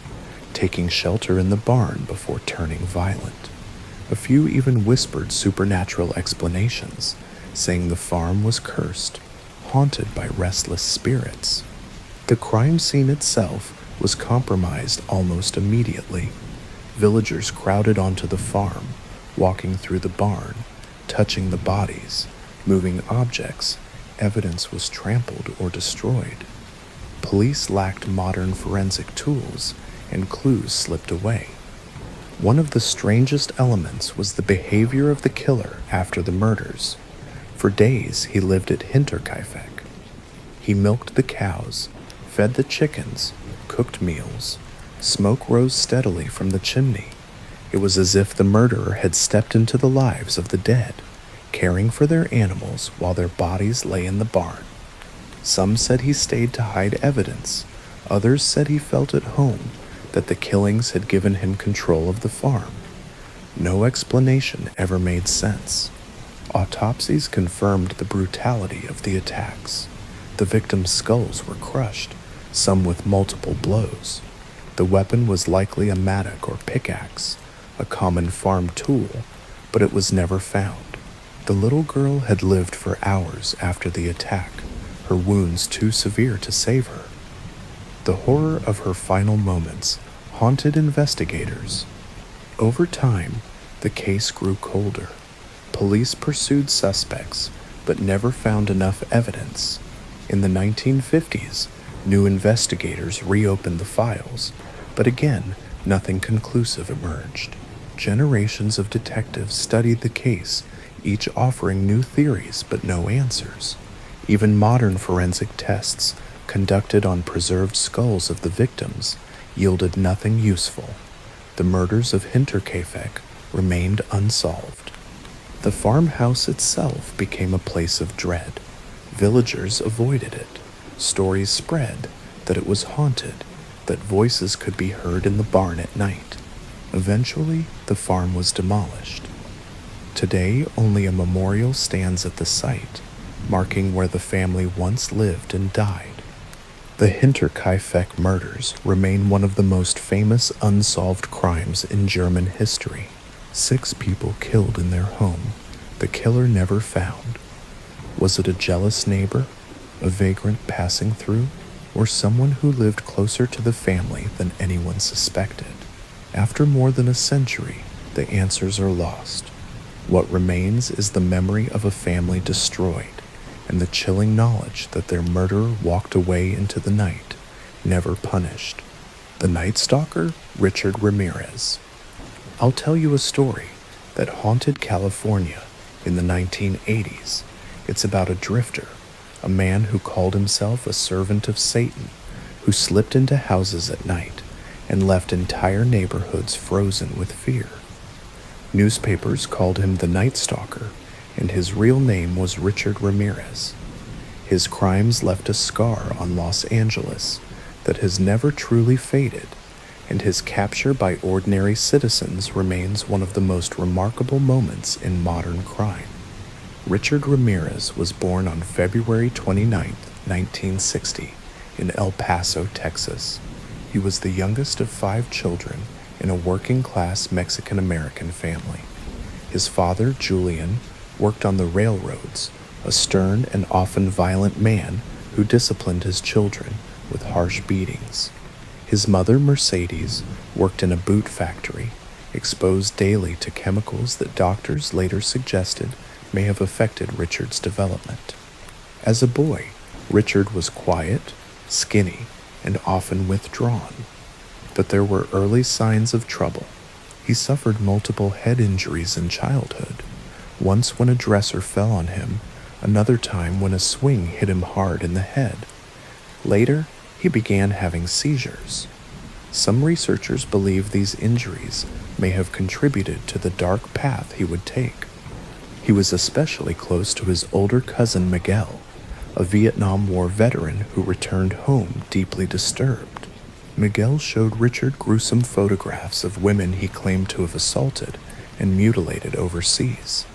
taking shelter in the barn before turning violent. A few even whispered supernatural explanations, saying the farm was cursed, haunted by restless spirits. The crime scene itself was compromised almost immediately. Villagers crowded onto the farm, walking through the barn, touching the bodies, moving objects. Evidence was trampled or destroyed. Police lacked modern forensic tools, and clues slipped away. One of the strangest elements was the behavior of the killer after the murders. For days, he lived at Hinterkaifeck. He milked the cows, fed the chickens, cooked meals. Smoke rose steadily from the chimney. It was as if the murderer had stepped into the lives of the dead, caring for their animals while their bodies lay in the barn. Some said he stayed to hide evidence. Others said he felt at home, that the killings had given him control of the farm. No explanation ever made sense. Autopsies confirmed the brutality of the attacks. The victims' skulls were crushed, some with multiple blows. The weapon was likely a mattock or pickaxe, a common farm tool, but it was never found. The little girl had lived for hours after the attack, her wounds too severe to save her. The horror of her final moments haunted investigators. Over time, the case grew colder. Police pursued suspects, but never found enough evidence. In the 1950s, new investigators reopened the files, but again, nothing conclusive emerged. Generations of detectives studied the case, each offering new theories but no answers. Even modern forensic tests, conducted on preserved skulls of the victims, yielded nothing useful. The murders of Hinterkaifeck remained unsolved. The farmhouse itself became a place of dread. Villagers avoided it. Stories spread that it was haunted, that voices could be heard in the barn at night. Eventually, the farm was demolished. Today, only a memorial stands at the site, marking where the family once lived and died. The Hinterkaifeck murders remain one of the most famous unsolved crimes in German history. 6 people killed in their home, the killer never found. Was it a jealous neighbor, a vagrant passing through, or someone who lived closer to the family than anyone suspected? After more than a century, the answers are lost. What remains is the memory of a family destroyed, and the chilling knowledge that their murderer walked away into the night, never punished. The Night Stalker, Richard Ramirez. I'll tell you a story that haunted California in the 1980s. It's about a drifter, a man who called himself a servant of Satan, who slipped into houses at night and left entire neighborhoods frozen with fear. Newspapers called him the Night Stalker, and his real name was Richard Ramirez. His crimes left a scar on Los Angeles that has never truly faded, and his capture by ordinary citizens remains one of the most remarkable moments in modern crime. Richard Ramirez was born on February 29, 1960, in El Paso, Texas. He was the youngest of 5 children in a working-class Mexican-American family. His father, Julian, worked on the railroads, a stern and often violent man who disciplined his children with harsh beatings. His mother, Mercedes, worked in a boot factory, exposed daily to chemicals that doctors later suggested may have affected Richard's development. As a boy, Richard was quiet, skinny, and often withdrawn. But there were early signs of trouble. He suffered multiple head injuries in childhood, once when a dresser fell on him, another time when a swing hit him hard in the head. Later, he began having seizures. Some researchers believe these injuries may have contributed to the dark path he would take. He was especially close to his older cousin Miguel, a Vietnam War veteran who returned home deeply disturbed. Miguel showed Richard gruesome photographs of women he claimed to have assaulted and mutilated overseas.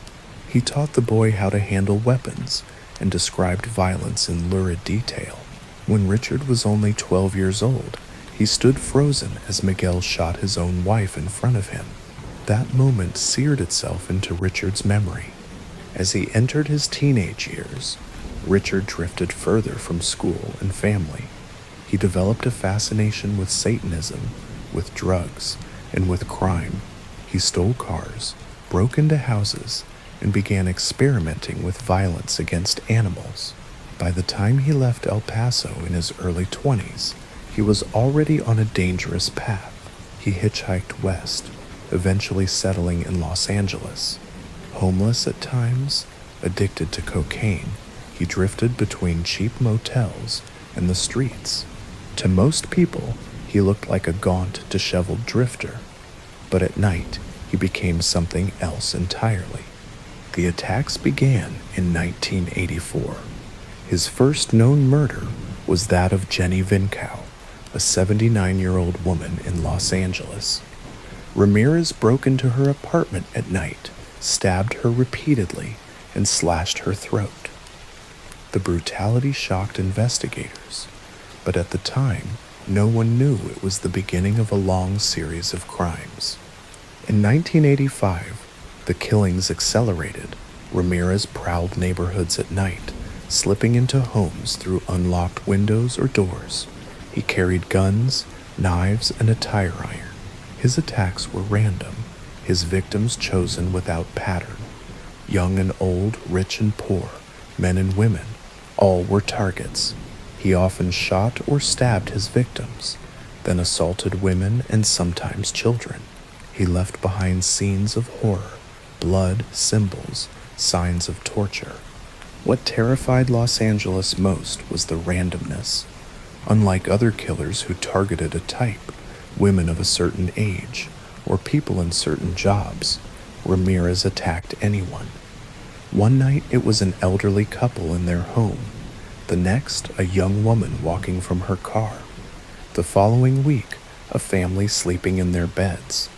He taught the boy how to handle weapons and described violence in lurid detail. When Richard was only 12 years old, he stood frozen as Miguel shot his own wife in front of him. That moment seared itself into Richard's memory. As he entered his teenage years, Richard drifted further from school and family. He developed a fascination with Satanism, with drugs, and with crime. He stole cars, broke into houses, and began experimenting with violence against animals. By the time he left El Paso in his early 20s, he was already on a dangerous path. He hitchhiked west, eventually settling in Los Angeles. Homeless at times, addicted to cocaine, he drifted between cheap motels and the streets. To most people, he looked like a gaunt, disheveled drifter. But at night, he became something else entirely. The attacks began in 1984. His first known murder was that of Jenny Vincow, a 79-year-old woman in Los Angeles. Ramirez broke into her apartment at night, stabbed her repeatedly, and slashed her throat. The brutality shocked investigators, but at the time, no one knew it was the beginning of a long series of crimes. In 1985, the killings accelerated. Ramirez prowled neighborhoods at night, slipping into homes through unlocked windows or doors. He carried guns, knives, and a tire iron. His attacks were random, his victims chosen without pattern. Young and old, rich and poor, men and women, all were targets. He often shot or stabbed his victims, then assaulted women and sometimes children. He left behind scenes of horror, blood, symbols, signs of torture. What terrified Los Angeles most was the randomness. Unlike other killers who targeted a type, women of a certain age, or people in certain jobs, Ramirez attacked anyone. One night it was an elderly couple in their home. The next, a young woman walking from her car. The following week, a family sleeping in their beds.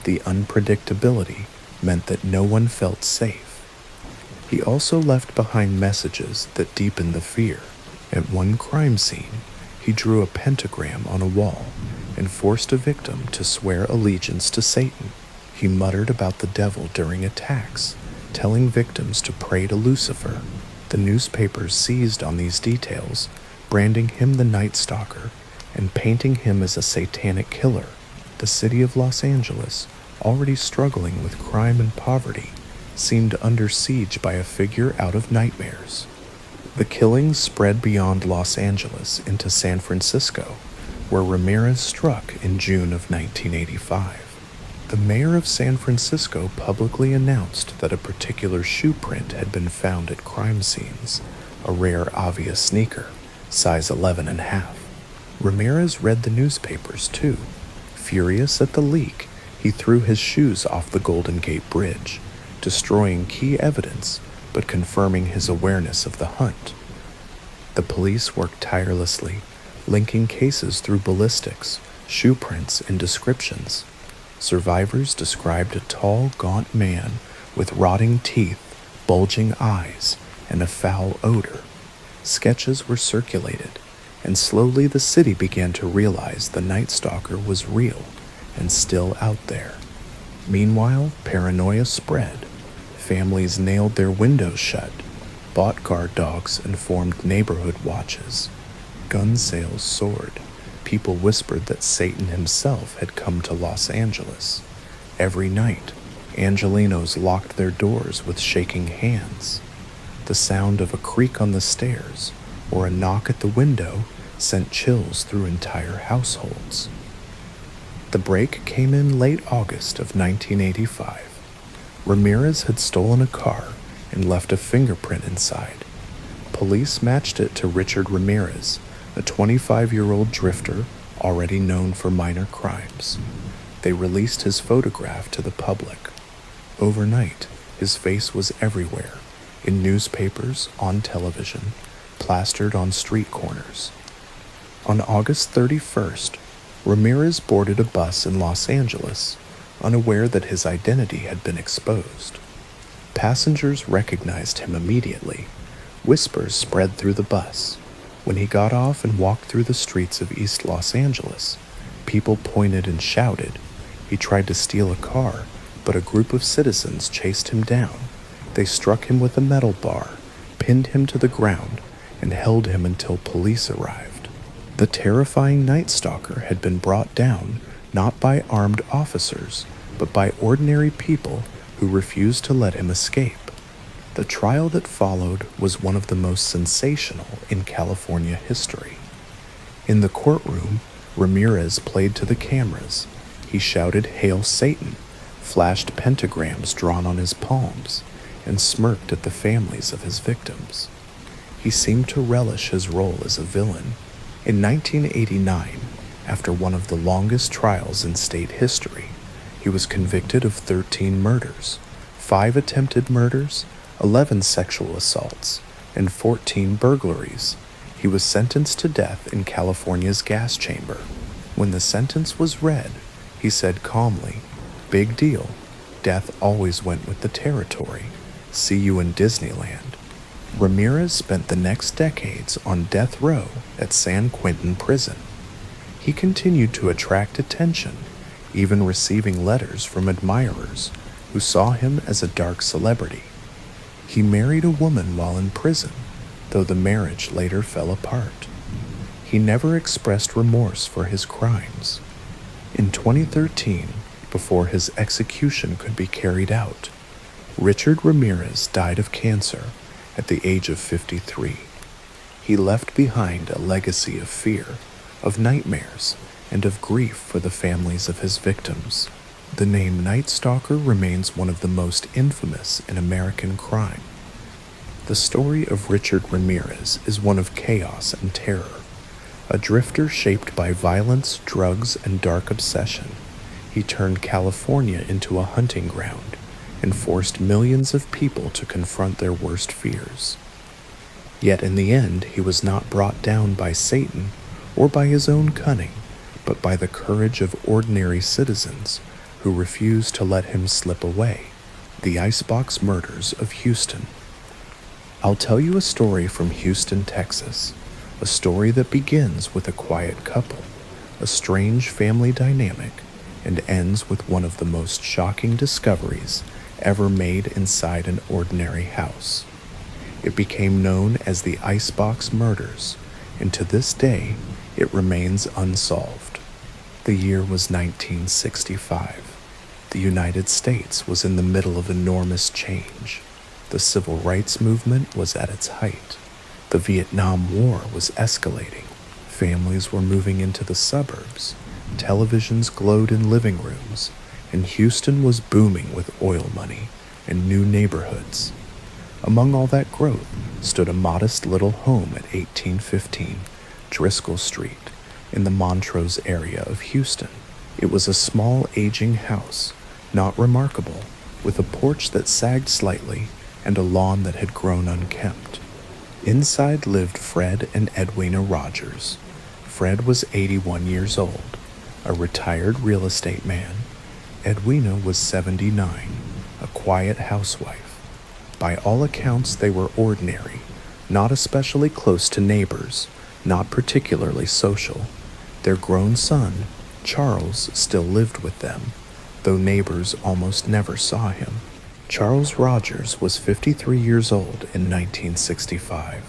The unpredictability meant that no one felt safe. He also left behind messages that deepened the fear. At one crime scene, he drew a pentagram on a wall and forced a victim to swear allegiance to Satan. He muttered about the devil during attacks, telling victims to pray to Lucifer. The newspapers seized on these details, branding him the Night Stalker and painting him as a satanic killer. The city of Los Angeles, already struggling with crime and poverty, seemed under siege by a figure out of nightmares. The killings spread beyond Los Angeles into San Francisco, where Ramirez struck in June of 1985. The mayor of San Francisco publicly announced that a particular shoe print had been found at crime scenes, a rare Avia sneaker, size 11.5. Ramirez read the newspapers too. Furious at the leak, he threw his shoes off the Golden Gate Bridge, destroying key evidence but confirming his awareness of the hunt. The police worked tirelessly, linking cases through ballistics, shoe prints, and descriptions. Survivors described a tall, gaunt man with rotting teeth, bulging eyes, and a foul odor. Sketches were circulated, and slowly the city began to realize the Night Stalker was real and still out there. Meanwhile, paranoia spread. Families nailed their windows shut, bought guard dogs, and formed neighborhood watches. Gun sales soared. People whispered that Satan himself had come to Los Angeles. Every night, Angelenos locked their doors with shaking hands. The sound of a creak on the stairs or a knock at the window sent chills through entire households. The break came in late August of 1985. Ramirez had stolen a car and left a fingerprint inside. Police matched it to Richard Ramirez, a 25-year-old drifter already known for minor crimes. They released his photograph to the public. Overnight, his face was everywhere, in newspapers, on television, plastered on street corners. On August 31st, Ramirez boarded a bus in Los Angeles, unaware that his identity had been exposed. Passengers recognized him immediately. Whispers spread through the bus. When he got off and walked through the streets of East Los Angeles, people pointed and shouted. He tried to steal a car, but a group of citizens chased him down. They struck him with a metal bar, pinned him to the ground, and held him until police arrived. The terrifying Night Stalker had been brought down not by armed officers, but by ordinary people who refused to let him escape. The trial that followed was one of the most sensational in California history. In the courtroom, Ramirez played to the cameras. He shouted "Hail Satan," flashed pentagrams drawn on his palms, and smirked at the families of his victims. He seemed to relish his role as a villain. In 1989, after one of the longest trials in state history, he was convicted of 13 murders, 5 attempted murders, 11 sexual assaults, and 14 burglaries. He was sentenced to death in California's gas chamber. When the sentence was read, he said calmly, "Big deal. Death always went with the territory. See you in Disneyland." Ramirez spent the next decades on death row at San Quentin prison. He continued to attract attention, even receiving letters from admirers who saw him as a dark celebrity. He married a woman while in prison, though the marriage later fell apart. He never expressed remorse for his crimes. In 2013, before his execution could be carried out, Richard Ramirez died of cancer at the age of 53. He left behind a legacy of fear, of nightmares, and of grief for the families of his victims. The name Night Stalker remains one of the most infamous in American crime. The story of Richard Ramirez is one of chaos and terror. A drifter shaped by violence, drugs, and dark obsession, he turned California into a hunting ground and forced millions of people to confront their worst fears. Yet in the end, he was not brought down by Satan or by his own cunning, but by the courage of ordinary citizens who refused to let him slip away. The Icebox Murders of Houston. I'll tell you a story from Houston, Texas, a story that begins with a quiet couple, a strange family dynamic, and ends with one of the most shocking discoveries ever made inside an ordinary house. It became known as the Icebox Murders, and to this day, it remains unsolved. The year was 1965. The United States was in the middle of enormous change. The civil rights movement was at its height. The Vietnam War was escalating. Families were moving into the suburbs. Televisions glowed in living rooms, and Houston was booming with oil money and new neighborhoods. Among all that growth stood a modest little home at 1815 Driscoll Street in the Montrose area of Houston. It was a small, aging house, not remarkable, with a porch that sagged slightly and a lawn that had grown unkempt. Inside lived Fred and Edwina Rogers. Fred was 81 years old, a retired real estate man. Edwina was 79, a quiet housewife. By all accounts, they were ordinary, not especially close to neighbors, not particularly social. Their grown son, Charles, still lived with them, though neighbors almost never saw him. Charles Rogers was 53 years old in 1965.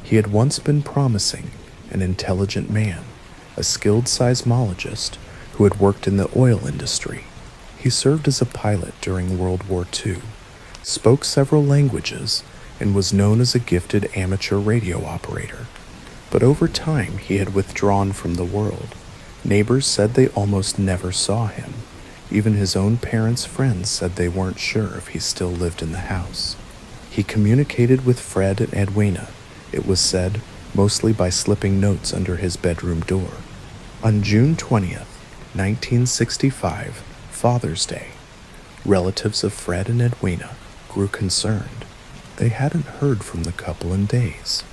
He had once been promising, an intelligent man, a skilled seismologist who had worked in the oil industry. He served as a pilot during World War II, spoke several languages, and was known as a gifted amateur radio operator. But over time, he had withdrawn from the world. Neighbors said they almost never saw him. Even his own parents' friends said they weren't sure if he still lived in the house. He communicated with Fred and Edwina, it was said, mostly by slipping notes under his bedroom door. On June 20th, 1965, Father's Day, relatives of Fred and Edwina grew concerned. They hadn't heard from the couple in days.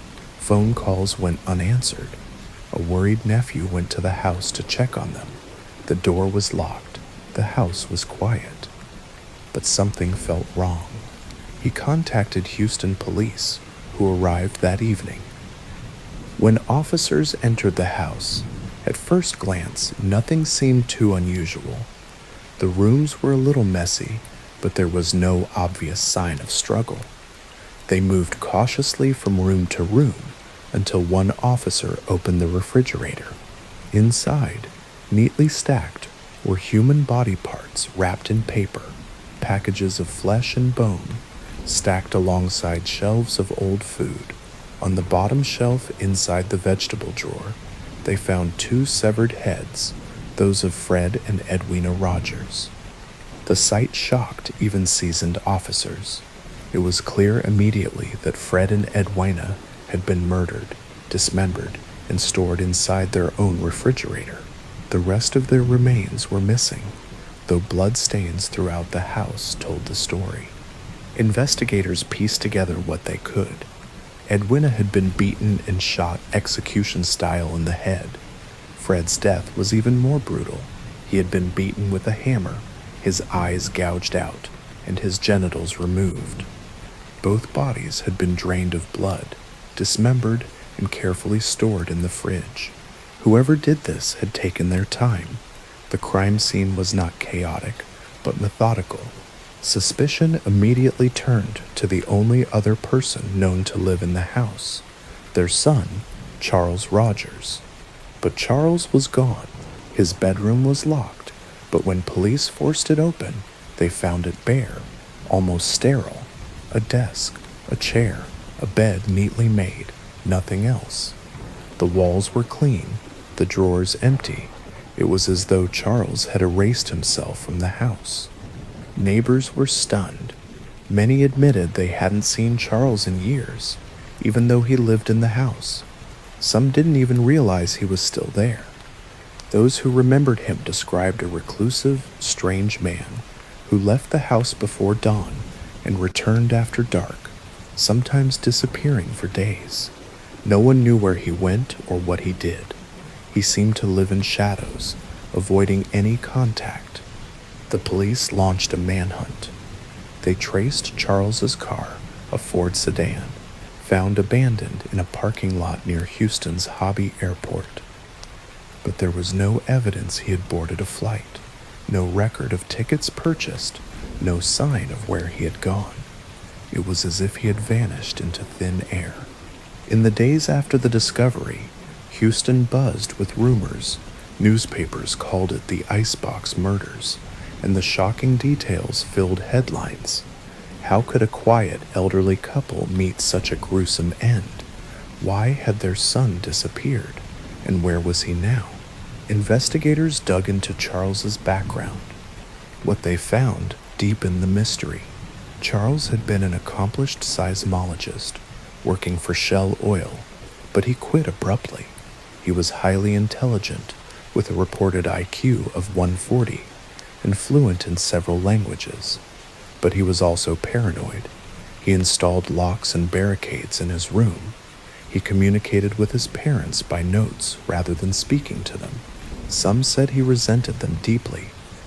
Phone calls went unanswered. A worried nephew went to the house to check on them. The door was locked. The house was quiet. But something felt wrong. He contacted Houston police, who arrived that evening. When officers entered the house, at first glance, nothing seemed too unusual. The rooms were a little messy, but there was no obvious sign of struggle. They moved cautiously from room to room until one officer opened the refrigerator. Inside, neatly stacked, were human body parts wrapped in paper, packages of flesh and bone, stacked alongside shelves of old food. On the bottom shelf inside the vegetable drawer, they found two severed heads, those of Fred and Edwina Rogers. The sight shocked even seasoned officers. It was clear immediately that Fred and Edwina had been murdered, dismembered, and stored inside their own refrigerator. The rest of their remains were missing, though bloodstains throughout the house told the story. Investigators pieced together what they could. Edwina had been beaten and shot execution style in the head. Fred's death was even more brutal. He had been beaten with a hammer, his eyes gouged out, and his genitals removed. Both bodies had been drained of blood, dismembered, and carefully stored in the fridge. Whoever did this had taken their time. The crime scene was not chaotic, but methodical. Suspicion immediately turned to the only other person known to live in the house, their son, Charles Rogers. But Charles was gone. His bedroom was locked, but when police forced it open, they found it bare, almost sterile. A desk, a chair, a bed neatly made, nothing else. The walls were clean, the drawers empty. It was as though Charles had erased himself from the house. Neighbors were stunned. Many admitted they hadn't seen Charles in years, even though he lived in the house. Some didn't even realize he was still there. Those who remembered him described a reclusive, strange man who left the house before dawn and returned after dark, sometimes disappearing for days. No one knew where he went or what he did. He seemed to live in shadows, avoiding any contact. The police launched a manhunt. They traced Charles's car, a Ford sedan, found abandoned in a parking lot near Houston's Hobby Airport. But there was no evidence he had boarded a flight, no record of tickets purchased, no sign of where he had gone. It was as if he had vanished into thin air. In the days after the discovery, Houston buzzed with rumors. Newspapers called it the Icebox Murders, and the shocking details filled headlines. How could a quiet, elderly couple meet such a gruesome end? Why had their son disappeared, and where was he now? Investigators dug into Charles's background. What they found deepened the mystery. Charles had been an accomplished seismologist, working for Shell Oil, but he quit abruptly. He was highly intelligent, with a reported IQ of 140, and fluent in several languages. But he was also paranoid. He installed locks and barricades in his room. He communicated with his parents by notes rather than speaking to them. Some said he resented them deeply,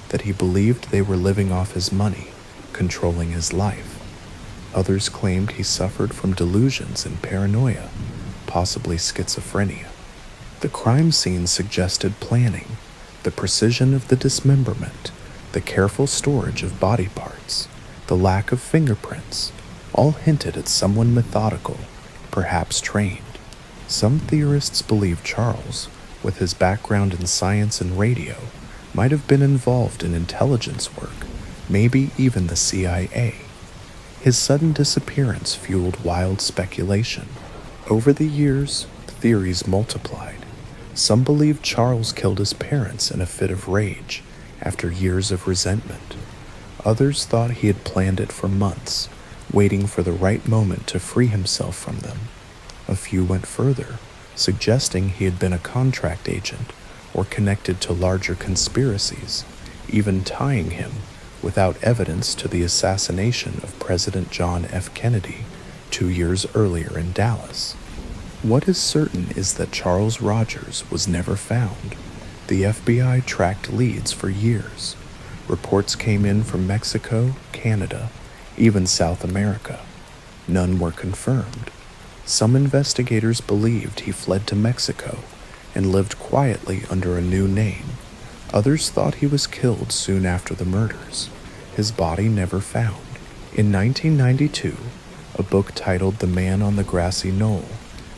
that he believed they were living off his money, controlling his life. Others claimed he suffered from delusions and paranoia, possibly schizophrenia. The crime scene suggested planning, the precision of the dismemberment, the careful storage of body parts, the lack of fingerprints, all hinted at someone methodical, perhaps trained. Some theorists believe Charles, with his background in science and radio, might have been involved in intelligence work, maybe even the CIA. His sudden disappearance fueled wild speculation. Over the years, theories multiplied. Some believed Charles killed his parents in a fit of rage after years of resentment. Others thought he had planned it for months, waiting for the right moment to free himself from them. A few went further, suggesting he had been a contract agent or connected to larger conspiracies, even tying him, without evidence, to the assassination of President John F. Kennedy 2 years earlier in Dallas. What is certain is that Charles Rogers was never found. The FBI tracked leads for years. Reports came in from Mexico, Canada, even South America. None were confirmed. Some investigators believed he fled to Mexico and lived quietly under a new name. Others thought he was killed soon after the murders, his body never found. In 1992, a book titled The Man on the Grassy Knoll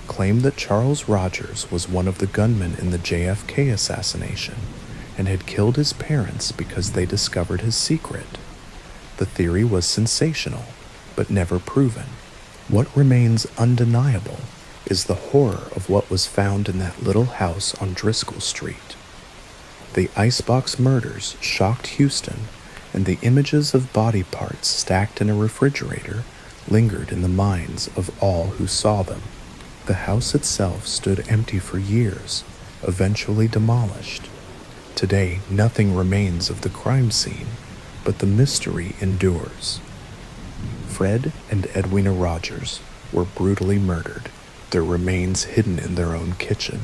claimed that Charles Rogers was one of the gunmen in the JFK assassination and had killed his parents because they discovered his secret. The theory was sensational, but never proven. What remains undeniable is the horror of what was found in that little house on Driscoll Street. The icebox murders shocked Houston, and the images of body parts stacked in a refrigerator lingered in the minds of all who saw them. The house itself stood empty for years, eventually demolished. Today, nothing remains of the crime scene, but the mystery endures. Fred and Edwina Rogers were brutally murdered, their remains hidden in their own kitchen.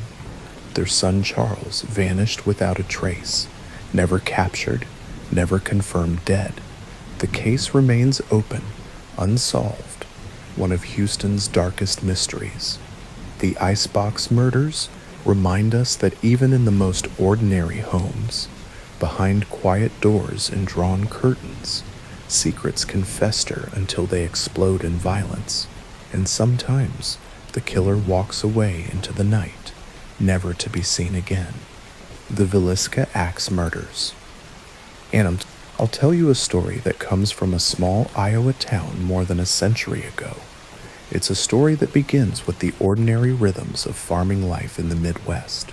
Their son Charles vanished without a trace, never captured, never confirmed dead. The case remains open, unsolved, one of Houston's darkest mysteries. The icebox murders remind us that even in the most ordinary homes, behind quiet doors and drawn curtains, secrets can fester until they explode in violence, and sometimes the killer walks away into the night, never to be seen again. The Villisca Axe Murders. And I'll tell you a story that comes from a small Iowa town more than a century ago. It's a story that begins with the ordinary rhythms of farming life in the Midwest,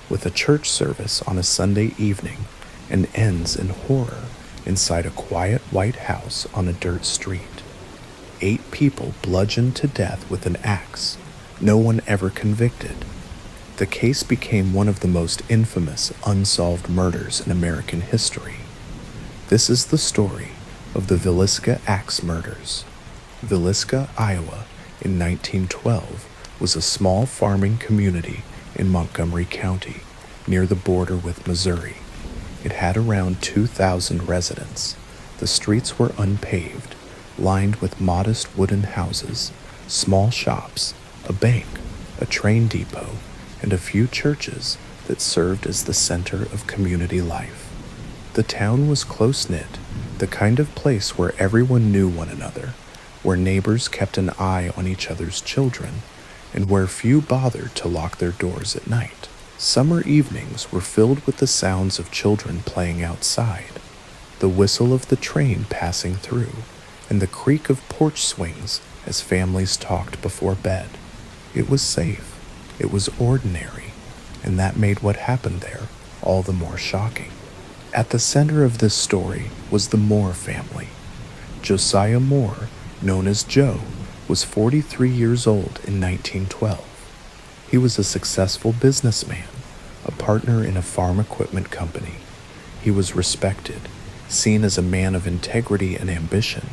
with a church service on a Sunday evening, and ends in horror inside a quiet white house on a dirt street. 8 people bludgeoned to death with an axe, no one ever convicted. The case became one of the most infamous unsolved murders in American history. This is the story of the Villisca Axe Murders. Villisca, Iowa, in 1912, was a small farming community in Montgomery County, near the border with Missouri. It had around 2,000 residents. The streets were unpaved, lined with modest wooden houses, small shops, a bank, a train depot, and a few churches that served as the center of community life. The town was close-knit, the kind of place where everyone knew one another, where neighbors kept an eye on each other's children, and where few bothered to lock their doors at night. Summer evenings were filled with the sounds of children playing outside, the whistle of the train passing through, and the creak of porch swings as families talked before bed. It was safe, it was ordinary, and that made what happened there all the more shocking. At the center of this story was the Moore family. Josiah Moore, known as Joe, was 43 years old in 1912. He was a successful businessman, a partner in a farm equipment company. He was respected, seen as a man of integrity and ambition.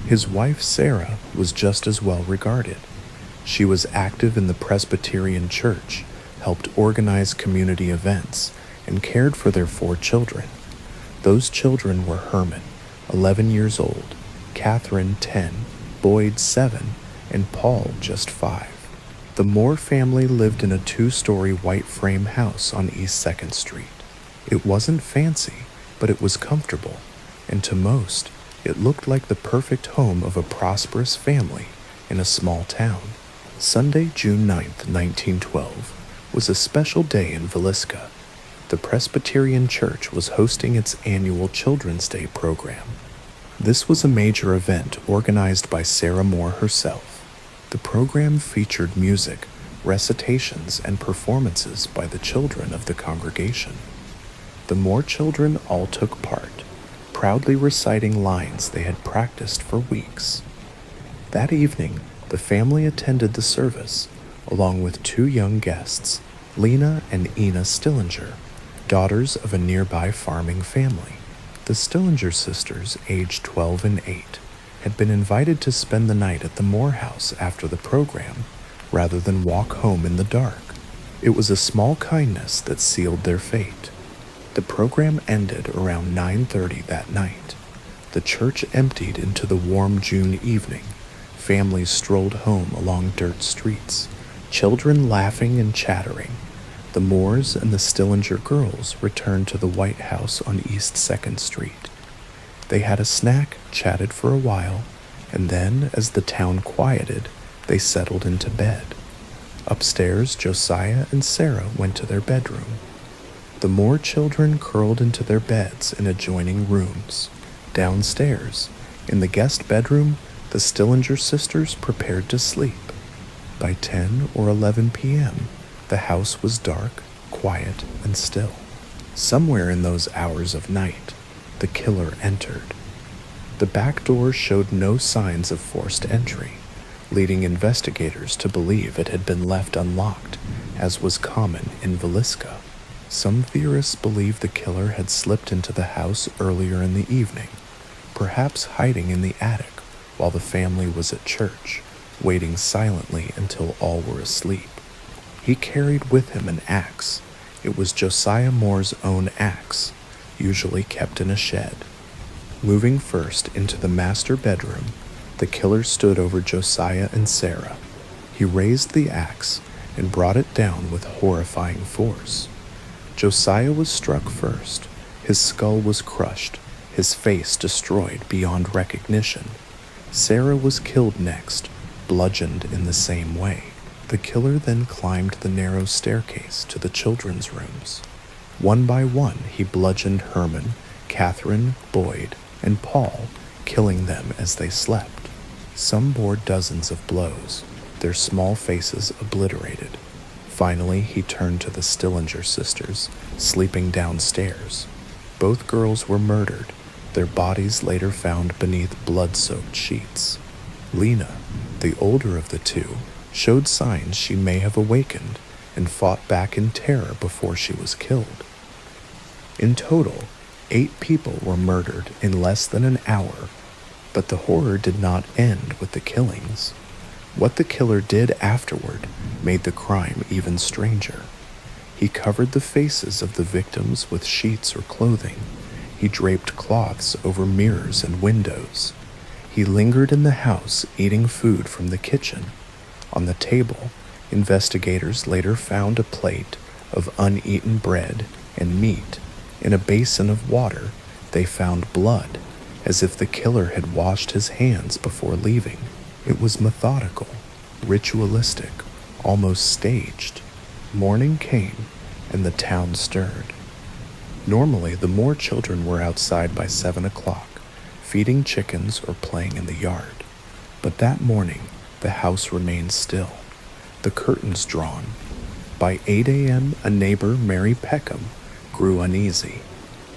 His wife, Sarah, was just as well regarded. She was active in the Presbyterian Church, helped organize community events, and cared for their 4 children. Those children were Herman, 11 years old, Catherine, 10, Boyd, 7, and Paul, just 5. The Moore family lived in a 2-story white frame house on East 2nd Street. It wasn't fancy, but it was comfortable, and to most, it looked like the perfect home of a prosperous family in a small town. Sunday, June 9th, 1912, was a special day in Villisca. The Presbyterian Church was hosting its annual Children's Day program. This was a major event organized by Sarah Moore herself. The program featured music, recitations, and performances by the children of the congregation. The Moore children all took part, proudly reciting lines they had practiced for weeks. That evening, the family attended the service, along with 2 young guests, Lena and Ina Stillinger, daughters of a nearby farming family. The Stillinger sisters, aged 12 and 8, had been invited to spend the night at the Moore house after the program, rather than walk home in the dark. It was a small kindness that sealed their fate. The program ended around 9:30 that night. The church emptied into the warm June evening. Families strolled home along dirt streets, children laughing and chattering. The Moores and the Stillinger girls returned to the White House on East 2nd Street. They had a snack, chatted for a while, and then, as the town quieted, they settled into bed. Upstairs, Josiah and Sarah went to their bedroom. The Moore children curled into their beds in adjoining rooms. Downstairs, in the guest bedroom, the The Stillinger sisters prepared to sleep. By 10 or 11 p.m., the house was dark, quiet, and still. Somewhere in those hours of night, the killer entered. The back door showed no signs of forced entry, leading investigators to believe it had been left unlocked, as was common in Villisca. Some theorists believe the killer had slipped into the house earlier in the evening, perhaps hiding in the attic while the family was at church, waiting silently until all were asleep. He carried with him an axe. It was Josiah Moore's own axe, usually kept in a shed. Moving first into the master bedroom, the killer stood over Josiah and Sarah. He raised the axe and brought it down with horrifying force. Josiah was struck first. His skull was crushed, his face destroyed beyond recognition. Sarah was killed next, bludgeoned in the same way. The killer then climbed the narrow staircase to the children's rooms. One by one, he bludgeoned Herman, Catherine, Boyd, and Paul, killing them as they slept. Some bore dozens of blows, their small faces obliterated. Finally, he turned to the Stillinger sisters, sleeping downstairs. Both girls were murdered, their bodies later found beneath blood-soaked sheets. Lena, the older of the two, showed signs she may have awakened and fought back in terror before she was killed. In total, 8 people were murdered in less than an hour, but the horror did not end with the killings. What the killer did afterward made the crime even stranger. He covered the faces of the victims with sheets or clothing. He draped cloths over mirrors and windows. He lingered in the house eating food from the kitchen. On the table, investigators later found a plate of uneaten bread and meat. In a basin of water, they found blood, as if the killer had washed his hands before leaving. It was methodical, ritualistic, almost staged. Morning came, and the town stirred. Normally, the Moore children were outside by 7 o'clock, feeding chickens or playing in the yard. But that morning, the house remained still, the curtains drawn. By 8 a.m., a neighbor, Mary Peckham, grew uneasy.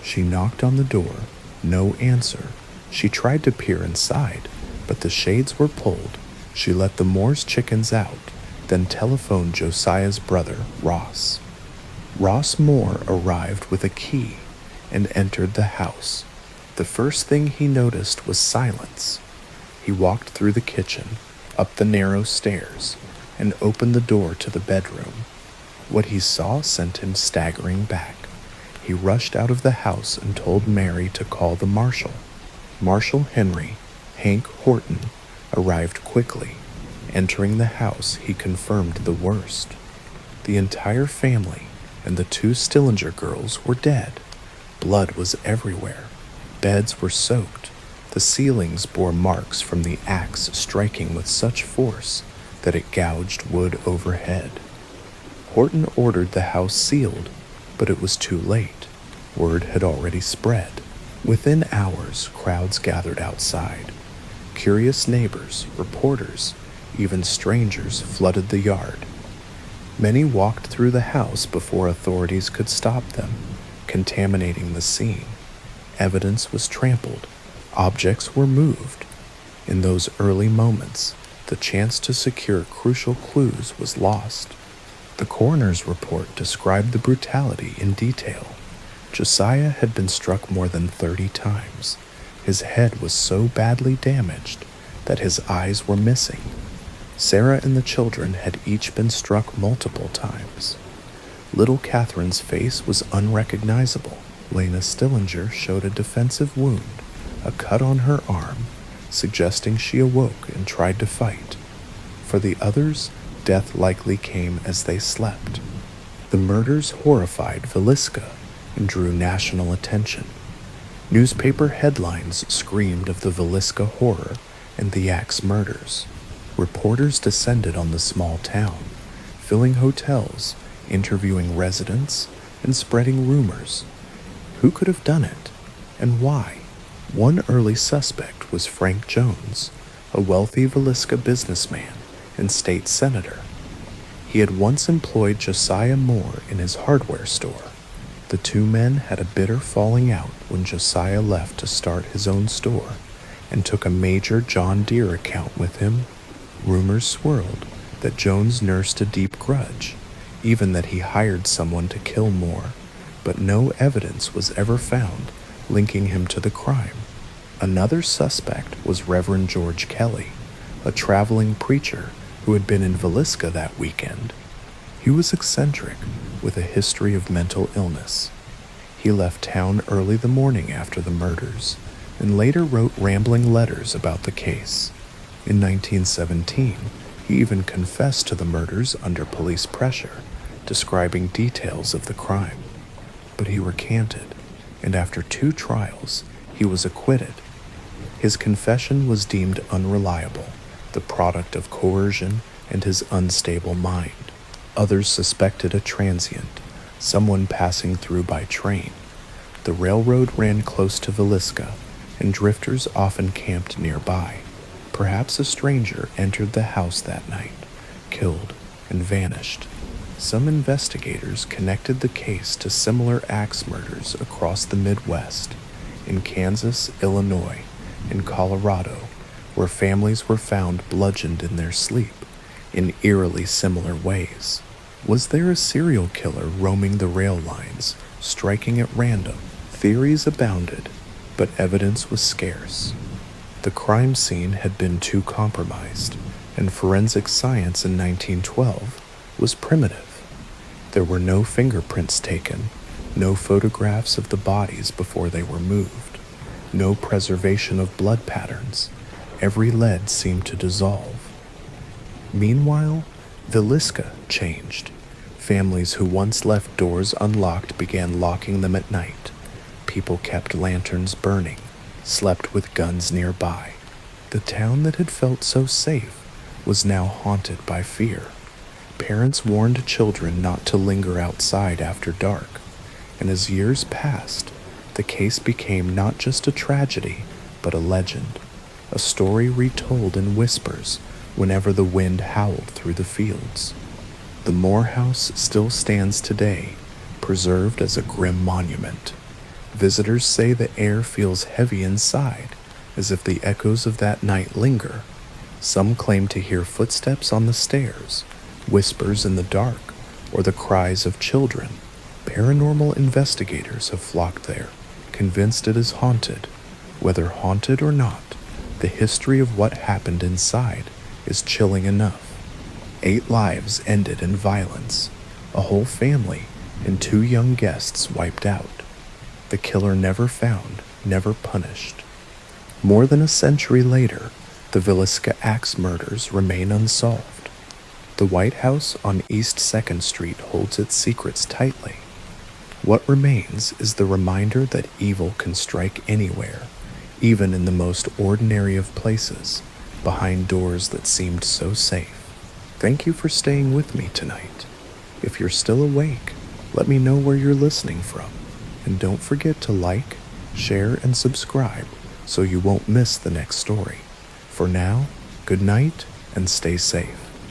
She knocked on the door, no answer. She tried to peer inside, but the shades were pulled. She let the Moore's chickens out, then telephoned Josiah's brother, Ross. Ross Moore arrived with a key and entered the house. The first thing he noticed was silence. He walked through the kitchen, up the narrow stairs, and opened the door to the bedroom. What he saw sent him staggering back. He rushed out of the house and told Mary to call the marshal. Marshal Henry, Hank Horton, arrived quickly. Entering the house, he confirmed the worst. The entire family and the 2 Stillinger girls were dead. Blood was everywhere. Beds were soaked. The ceilings bore marks from the axe striking with such force that it gouged wood overhead. Horton ordered the house sealed, but it was too late. Word had already spread. Within hours, crowds gathered outside. Curious neighbors, reporters, even strangers flooded the yard. Many walked through the house before authorities could stop them, contaminating the scene. Evidence was trampled. Objects were moved. In those early moments, the chance to secure crucial clues was lost. The coroner's report described the brutality in detail. Josiah had been struck more than 30 times. His head was so badly damaged that his eyes were missing. Sarah and the children had each been struck multiple times. Little Catherine's face was unrecognizable. Lena Stillinger showed a defensive wound, a cut on her arm, suggesting she awoke and tried to fight. For the others, death likely came as they slept. The murders horrified Villisca and drew national attention. Newspaper headlines screamed of the Villisca horror and the axe murders. Reporters descended on the small town, filling hotels, interviewing residents, and spreading rumors. Who could have done it, and why? One early suspect was Frank Jones, a wealthy Villisca businessman and state senator. He had once employed Josiah Moore in his hardware store. The two men had a bitter falling out when Josiah left to start his own store and took a major John Deere account with him. Rumors swirled that Jones nursed a deep grudge, even that he hired someone to kill Moore, but no evidence was ever found linking him to the crime. Another suspect was Reverend George Kelly, a traveling preacher who had been in Villisca that weekend. He was eccentric, with a history of mental illness. He left town early the morning after the murders, and later wrote rambling letters about the case. In 1917, he even confessed to the murders under police pressure, describing details of the crime. But he recanted, and after 2 trials, he was acquitted. His confession was deemed unreliable, the product of coercion and his unstable mind. Others suspected a transient, someone passing through by train. The railroad ran close to Villisca, and drifters often camped nearby. Perhaps a stranger entered the house that night, killed, and vanished. Some investigators connected the case to similar axe murders across the Midwest, in Kansas, Illinois, and Colorado, where families were found bludgeoned in their sleep in eerily similar ways. Was there a serial killer roaming the rail lines, striking at random? Theories abounded, but evidence was scarce. The crime scene had been too compromised, and forensic science in 1912 was primitive. There were no fingerprints taken, no photographs of the bodies before they were moved, no preservation of blood patterns. Every lead seemed to dissolve. Meanwhile, Villisca changed. Families who once left doors unlocked began locking them at night. People kept lanterns burning, slept with guns nearby. The town that had felt so safe was now haunted by fear. Parents warned children not to linger outside after dark, and as years passed, the case became not just a tragedy, but a legend, a story retold in whispers whenever the wind howled through the fields. The Moore House still stands today, preserved as a grim monument. Visitors say the air feels heavy inside, as if the echoes of that night linger. Some claim to hear footsteps on the stairs, whispers in the dark, or the cries of children. Paranormal investigators have flocked there, convinced it is haunted. Whether haunted or not, the history of what happened inside is chilling enough. 8 lives ended in violence, a whole family and 2 young guests wiped out. The killer never found, never punished. More than a century later, the Villisca axe murders remain unsolved. The White House on East 2nd Street holds its secrets tightly. What remains is the reminder that evil can strike anywhere, even in the most ordinary of places, behind doors that seemed so safe. Thank you for staying with me tonight. If you're still awake, let me know where you're listening from, and don't forget to like, share, and subscribe so you won't miss the next story. For now, good night and stay safe.